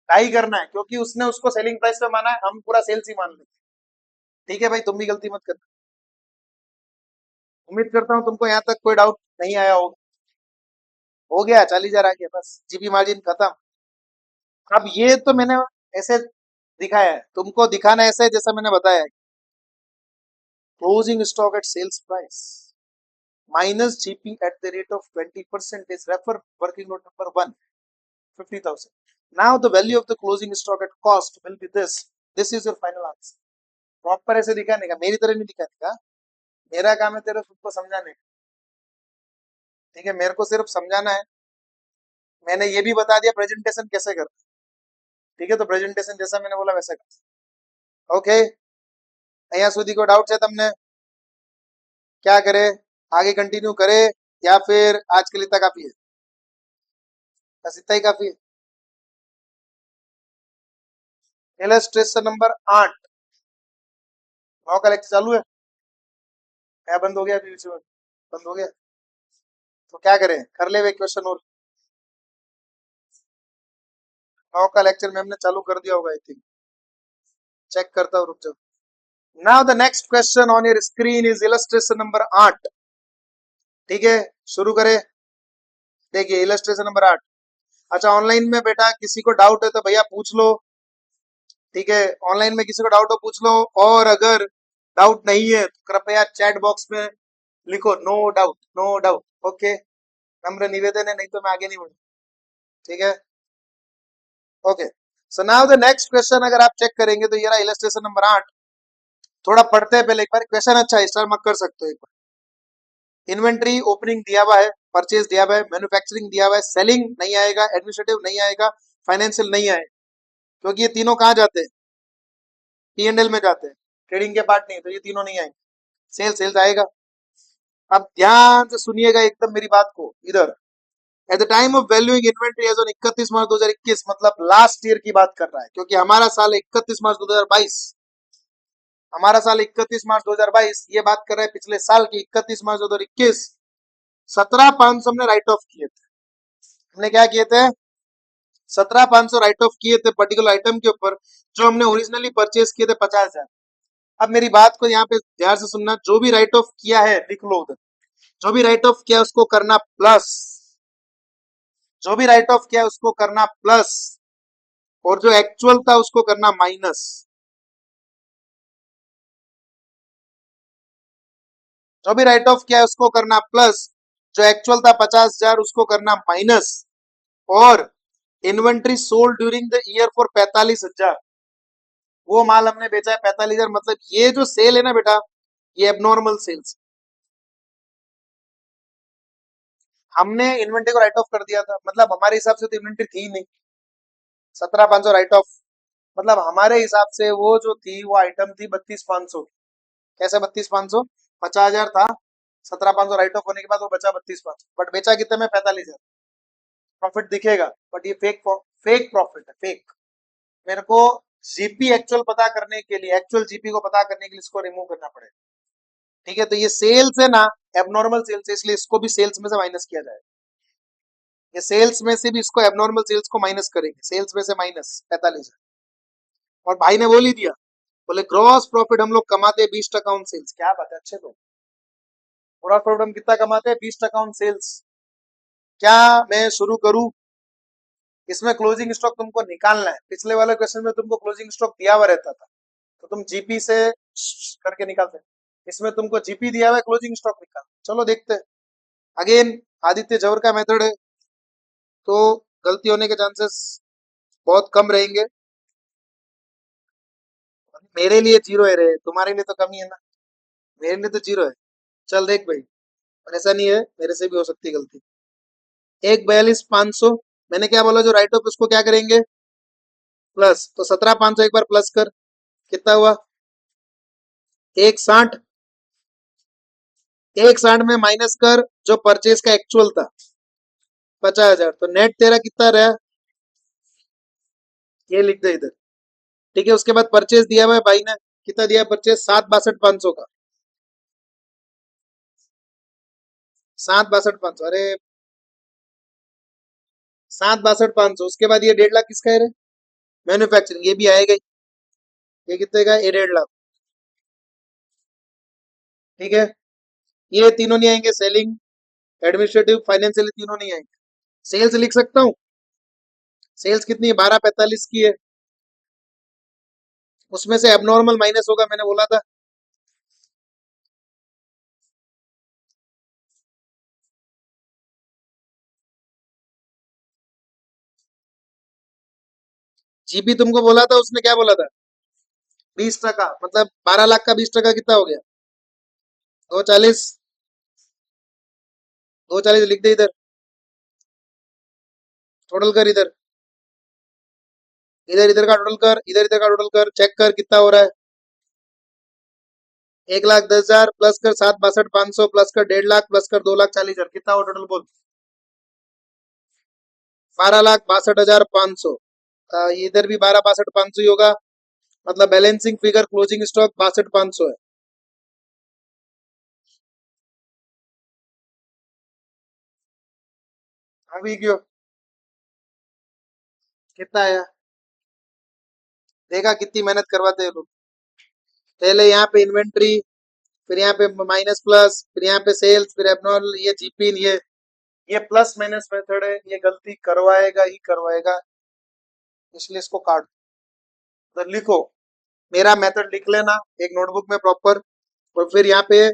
S1: 2.5 करना है क्योंकि उसने उसको सेलिंग प्राइस पे माना है, हम पूरा सेल्स ही मान लेंगे। ठीक है भाई, तुम भी गलती मत करना। उम्मीद करता हूँ तुमको यहाँ तक कोई डाउट नहीं आया होगा। हो गया 40,000 आ गया, बस जीपी मार्जिन खत्म। अब ये तो मैंने ऐसे दिखाया है, तुमको दिखाना ऐसे है जैसा मैंने बताया है। Closing stock at sales price minus GP at the rate of 20% is refer working note number 1, 50,000. Now the value of the closing stock at cost will be this. This is your final answer. Proper ऐसे दिखाने का, मेरी तरह नहीं दिखाने का। मेरा काम है तेरे खुद को समझाने का। ठीक है, मेरे को सिर्फ समझाना है। मैंने ये भी बता दिया प्रेजेंटेशन कैसे करते। ठीक है, तो प्रेजेंटेशन जैसा मैंने बोला वैसे कर। ओके, અહીંયા સુધી को डाउट है तुमने? क्या करे, आगे कंटिन्यू करे या फिर आज के लिए इतना काफी है? बस इतना ही काफी है। Illustration number 8। नौ का लेक्चर चालू है क्या बंद हो गया? अभी से बंद हो गया तो क्या करें, कर ले वे क्वेश्चन और। 9 का लेक्चर मैम ने चालू कर दिया होगा आई थिंक, चेक करता हूँ, रुक जाओ। Now the next question on your screen is illustration number 8। ठीक है, शुरू करें। देखिए इलस्ट्रेशन नंबर 8। अच्छा ऑनलाइन में बेटा किसी को डाउट है तो भैया पूछ लो। ठीक है, ऑनलाइन में किसी को डाउट हो पूछ लो, और अगर डाउट नहीं है तो कृपया चैट बॉक्स में लिखो no doubt, no doubt. Okay, नम्र निवेदन है, नहीं तो मैं आगे नहीं बढ़ू। ठीक है, okay. So now the next question अगर आप चेक करेंगे तो ये रहा इलस्ट्रेशन नंबर 8। थोड़ा पढ़ते हैं पहले एक बार क्वेश्चन, अच्छा है, स्टार मार्क कर सकते हो एक बार। इन्वेंट्री ओपनिंग दिया हुआ है, परचेज दिया हुआ है, मैन्युफैक्चरिंग दिया हुआ है, सेलिंग नहीं आएगा, एडमिनिस्ट्रेटिव नहीं आएगा, फाइनेंशियल नहीं आएगा, क्योंकि ये तीनों कहाँ जाते हैं? P&L में जाते हैं, ट्रेडिंग के पार्ट नहीं, तो ये तीनों नहीं आएंगे। सेल्स आएगा। अब ध्यान से सुनिएगा एकदम मेरी बात को इधर। At the time of valuing inventory as on 31 March 2021, मतलब लास्ट ईयर की बात कर रहा है, क्योंकि हमारा साल 31 मार्च 2022, हमारा साल 31 मार्च 2022, ये बात कर रहा है पिछले साल की 31 मार्च 2021। 17,500 हमने राइट ऑफ किए थे। हमने क्या किए थे? 17,500 राइट ऑफ किए थे पर्टिकुलर आइटम के ऊपर, जो हमने ओरिजिनली परचेज किए थे 50,000। अब मेरी बात को यहाँ पे ध्यान से सुनना, जो भी राइट ऑफ किया है लिख लो उधर। जो भी राइट ऑफ किया उसको करना प्लस, जो भी राइट ऑफ किया उसको करना प्लस, और जो एक्चुअल था उसको करना माइनस। जो भी राइट ऑफ किया उसको करना प्लस, जो एक्चुअल था 50,000 उसको करना माइनस, और inventory sold during the year for 45,000, वो माल हमने बेचा है 45,000। मतलब ये जो सेल है ना बेटा, ये एबनॉर्मल सेल्स। हमने इन्वेंट्री को राइट ऑफ कर दिया था, मतलब हमारे हिसाब से तो इन्वेंट्री थी ही नहीं। 17,500 राइट ऑफ, मतलब हमारे हिसाब से वो जो थी वो आइटम थी 32,500। कैसे 32,500? 50,000 था, 17,500 राइट ऑफ होने के बाद वो बचा 32,500, बट बेचा कितने में? 45,000। प्रॉफिट दिखेगा, बट ये फेक फेक प्रॉफिट है, फेक। मेरे को जीपी एक्चुअल पता करने के लिए, एक्चुअल जीपी को पता करने के लिए इसको रिमूव करना पड़ेगा। ठीक है, तो ये सेल्स है ना, एबनॉर्मल सेल्स है, इसलिए इसको भी सेल्स में से माइनस किया जाएगा। ये सेल्स में से भी इसको एबनॉर्मल सेल्स को माइनस करेंगे, सेल्स में से माइनस 45। और भाई ने बोल ही दिया, बोले ग्रॉस प्रॉफिट हम लोग कमाते हैं 20% ऑन सेल्स। क्या बात है, अच्छे लोग। ग्रॉस प्रॉफिट हम कितना कमाते हैं? 20% ऑन सेल्स। क्या मैं शुरू करूं? इसमें क्लोजिंग स्टॉक तुमको निकालना है। पिछले वाले क्वेश्चन में तुमको क्लोजिंग स्टॉक दिया हुआ रहता था, तो तुम जीपी से करके निकालते। इसमें तुमको जीपी दिया हुआ है, क्लोजिंग स्टॉक निकाल। चलो देखते हैं। अगेन आदित्य जवर का मेथड है, तो गलती होने के चांसेस बहुत कम रहेंगे। मेरे लिए जीरो है रे, तुम्हारे लिए तो कम ही है ना। मेरे लिए तो जीरो है। चल देख भाई, पर ऐसा नहीं है, मेरे से भी हो सकती है गलती। 142,500 मैंने क्या बोला, जो राइट ऑफ उसको क्या करेंगे? प्लस। तो 17,500 एक बार प्लस कर, कितना हुआ? 160। 160 में माइनस कर जो परचेज का एक्चुअल था, 50,000। तो नेट तेरा कितना रहा? ये लिख दे इधर। ठीक है, उसके बाद परचेज दिया हुआ है भाई ने, कितना दिया परचेज? 7,62,500 का। 7,62,500, अरे 7,62,500। उसके बाद ये 1.5 लाख किसका है रे? मैन्युफैक्चरिंग, ये भी आएगा। ये कितने का? ये 1.5 लाख। ठीक है, ये तीनों नहीं आएंगे, सेलिंग, एडमिनिस्ट्रेटिव, फाइनेंशियल, तीनों नहीं आएंगे। सेल्स लिख सकता हूँ। सेल्स कितनी है? 12,45 की है। उसमें से एबनॉर्मल माइनस होगा, मैंने बोला था। जीपी तुमको बोला था, उसने क्या बोला था? 20%, मतलब 12 लाख का 20% कितना हो गया? 240। 240 लिख दे इधर, टोटल कर इधर। इधर इधर का टोटल कर, इधर इधर का टोटल कर, चेक कर कितना हो रहा है। 1,10,000 प्लस कर 7,62,500 प्लस कर 1.5 लाख प्लस कर 2,40,000, कितना हो टोटल बोल? 12,62,500। इधर भी 12,62,500 ही होगा, मतलब बैलेंसिंग फिगर क्लोजिंग स्टॉक 62,500 है। अभी क्यों? कितना है? देखा कितनी मेहनत करवाते हैं लोग। पहले यहाँ पे इन्वेंट्री, फिर यहाँ पे माइनस प्लस, फिर यहाँ पे सेल्स, फिर एबनॉर्मल, ये जीपी, ये प्लस माइनस मेथड है, ये गलती करवाएगा ही करवाएगा, इसलिए इसको काट दो। तो लिखो, मेरा मेथड लिख लेना एक नोटबुक में प्रॉपर, और फिर यहाँ पे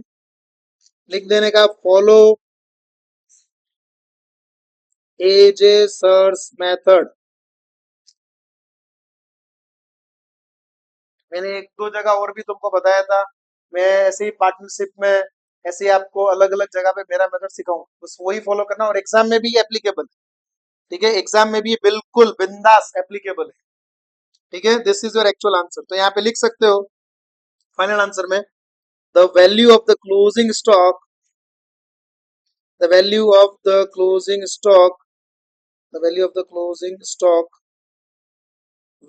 S1: लिख देने का, फॉलो एजे सर्स मेथड। मैंने एक दो जगह और भी तुमको बताया था। मैं ऐसे ही पार्टनरशिप में, ऐसे ही आपको अलग अलग जगह पे मेरा मेथड सिखाऊं, बस वही फॉलो करना, और एग्जाम में भी एप्लीकेबल है। ठीक है, एग्जाम में भी बिल्कुल बिंदास एप्लीकेबल है। ठीक है, this is your actual answer. तो यहाँ पे लिख सकते हो फाइनल आंसर में, the value of the closing stock, the value of the closing stock, the value of the closing stock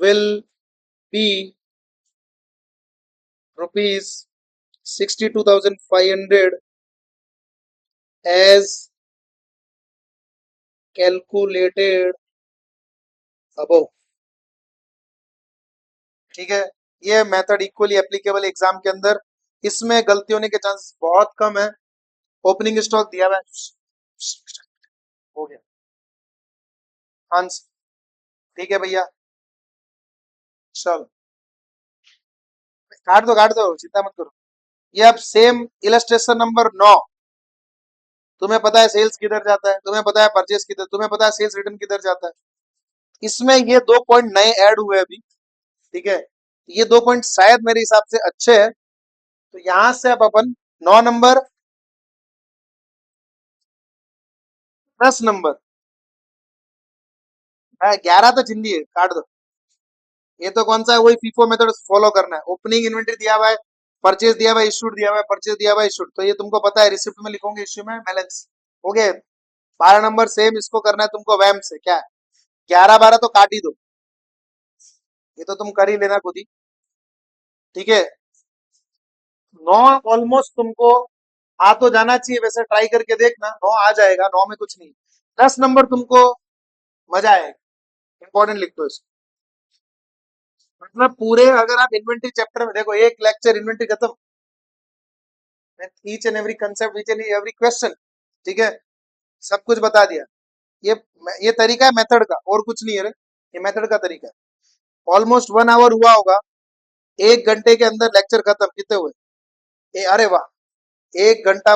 S1: will be rupees 62,500 as calculated above। ठीक है, ये मेथड इक्वली एप्लीकेबल एग्जाम के अंदर, इसमें गलती होने के चांस बहुत कम है। ओपनिंग स्टॉक दिया हुआ है, हो गया आंसर। ठीक है भैया, चलो काट दो, चिंता मत करो। ये अब सेम इलस्ट्रेशन नंबर 9। तुम्हें पता है सेल्स किधर जाता है, तुम्हें पता है परचेस किधर, तुम्हें पता है सेल्स रिटर्न किधर जाता है। इसमें ये 2 पॉइंट नए ऐड हुए अभी। ठीक है, ये 2 पॉइंट शायद मेरे हिसाब से अच्छे हैं। तो यहां से अब अपन 9 नंबर, 10 नंबर, 11 तो चिंदी है, काट दो। ये तो कौन सा है? वही फीफो मेथड फॉलो करना है। ओपनिंग इन्वेंटरी दिया हुआ है, परचेज दिया हुआ है, इशूड दिया हुआ है, परचेज दिया हुआ है, इशूड, तो ये तुमको पता है, रिसिप्ट में लिखोगे, इश्यू में बैलेंस। हो गए 12 नंबर सेम, इसको करना है तुमको वैम से। क्या है? 11 12 तो काट ही दो, ये तो तुम कर ही लेना खुद ही। ठीक है, 9 ऑलमोस्ट तुमको आ तो जाना चाहिए, वैसे ट्राई करके देखना, 9 आ जाएगा, 9 में कुछ नहीं। 10 नंबर तुमको मजा आएगा, इंपॉर्टेंट लिख दो इसको। मतलब पूरे अगर आप इन्वेंटरी चैप्टर में देखो, एक लेक्चर इन्वेंटरी खत्म, each and every concept, each and every question, ठीक है, सब कुछ बता दिया। ये ये तरीका है मेथड का, और कुछ नहीं है रे, ये मेथड का तरीका है। ऑलमोस्ट 1 आवर हुआ होगा, 1 घंटे के अंदर लेक्चर खत्म, कितने हुए? अरे वाह, 1 घंटा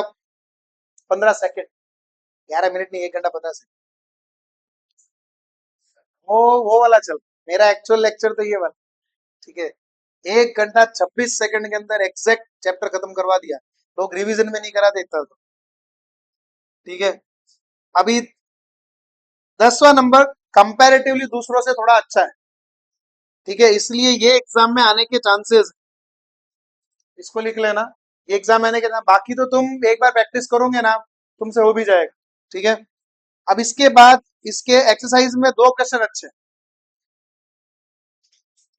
S1: 15 सेकेंड, 11 मिनट नहीं, 1 घंटा 15 सेकेंड। वो वाला चल, मेरा एक्चुअल लेक्चर तो ये वाला, ठीक है। 1 घंटा 26 सेकंड के अंदर एग्जैक्ट चैप्टर खत्म करवा दिया, लोग रिवीजन में नहीं करा देता तो। ठीक है, अभी 10वां नंबर कंपैरेटिवली दूसरों से थोड़ा अच्छा है, ठीक है, इसलिए ये एग्जाम में आने के चांसेस, इसको लिख लेना, ये एग्जाम में आने के, बाकी तो तुम एक बार प्रैक्टिस करोगे ना, तुमसे हो भी जाएगा। ठीक है, अब इसके बाद इसके एक्सरसाइज में 2 क्वेश्चन अच्छे हैं।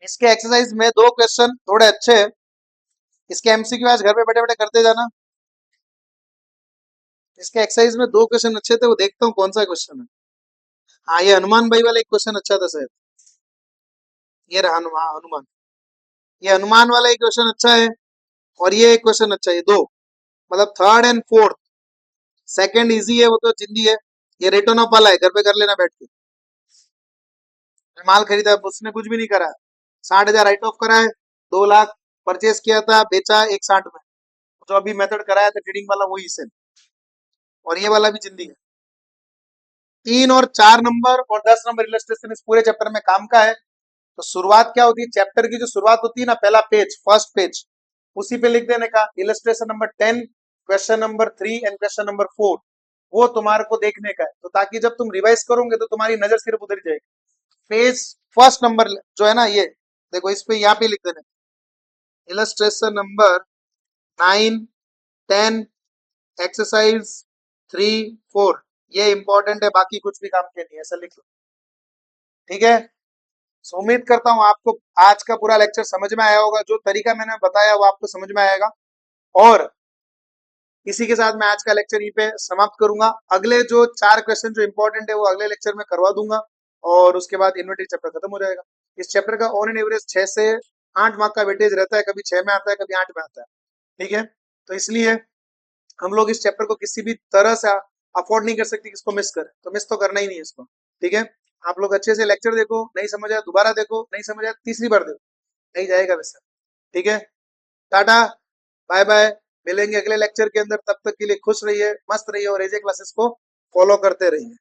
S1: इसके एक्सरसाइज में 2 क्वेश्चन थोड़े अच्छे हैं, इसके एमसीक्यू आज घर पे बैठे बैठे करते जाना। इसके एक्सरसाइज में 2 क्वेश्चन अच्छे थे, वो देखता हूँ कौन सा क्वेश्चन है। हाँ, ये हनुमान भाई वाला एक क्वेश्चन अच्छा था शायद, ये रहा हनुमान, हनुमान, ये हनुमान वाला एक क्वेश्चन अच्छा है, और ये एक क्वेश्चन अच्छा है, ये दो, मतलब third and fourth. Second easy है, वो तो चिंदी है, ये रिटर्न ऑफ वाला है, घर पे कर लेना बैठ के। माल खरीदा, उसने कुछ भी नहीं करा, 60,000 राइट ऑफ करा है, 2 लाख परचेस किया था, बेचा 160 में, जो अभी मेथड कराया था ट्रेडिंग वाला वही सेम, और ये वाला भी चिंदी है। 3 और 4 नंबर और 10 नंबर इलस्ट्रेशन इस पूरे चैप्टर में काम का है। तो शुरुआत क्या होती है, चैप्टर की जो शुरुआत होती है ना, पहला पेज, फर्स्ट पेज, उसी पे लिख देने का illustration number 10, question number 3 and question number 4, वो तुम्हारे को देखने का है, तो ताकि जब तुम रिवाइज करोगे तो तुम्हारी नजर सिर्फ उधर ही जाएगी। पेज फर्स्ट नंबर जो है ना, ये देखो, इस पे यहाँ पे लिख देना इलस्ट्रेशन नंबर 9 10 एक्सरसाइज 3 4, ये इंपॉर्टेंट है, बाकी कुछ भी काम के नहीं है, ऐसा लिख लो। ठीक है, सो उम्मीद करता हूँ आपको आज का पूरा लेक्चर समझ में आया होगा, जो तरीका मैंने बताया वो आपको समझ में आएगा। और इसी के साथ मैं आज का लेक्चर यहीं पे समाप्त करूंगा। अगले जो 4 क्वेश्चन जो इंपॉर्टेंट है वो अगले लेक्चर में करवा दूंगा, और उसके बाद इन्वर्टेड चैप्टर खत्म हो जाएगा। इस चैप्टर का ऑन एन एवरेज 6 से 8 मार्क का वेटेज रहता है, कभी 6 में आता है, कभी 8 में आता है। ठीक है, तो इसलिए हम लोग इस चैप्टर को किसी भी तरह से अफोर्ड नहीं कर सकते कि इसको मिस करें, तो मिस तो करना ही नहीं है इसको। ठीक है, आप लोग अच्छे से लेक्चर देखो, नहीं समझ आया दोबारा देखो, नहीं समझ आया तीसरी बार देखो, नहीं जाएगा वैसे। ठीक है, टाटा, बाय बाय, मिलेंगे अगले लेक्चर के अंदर, तब तक के लिए खुश रहिए, मस्त रहिए, और एजे क्लासेस को फॉलो करते रहिए।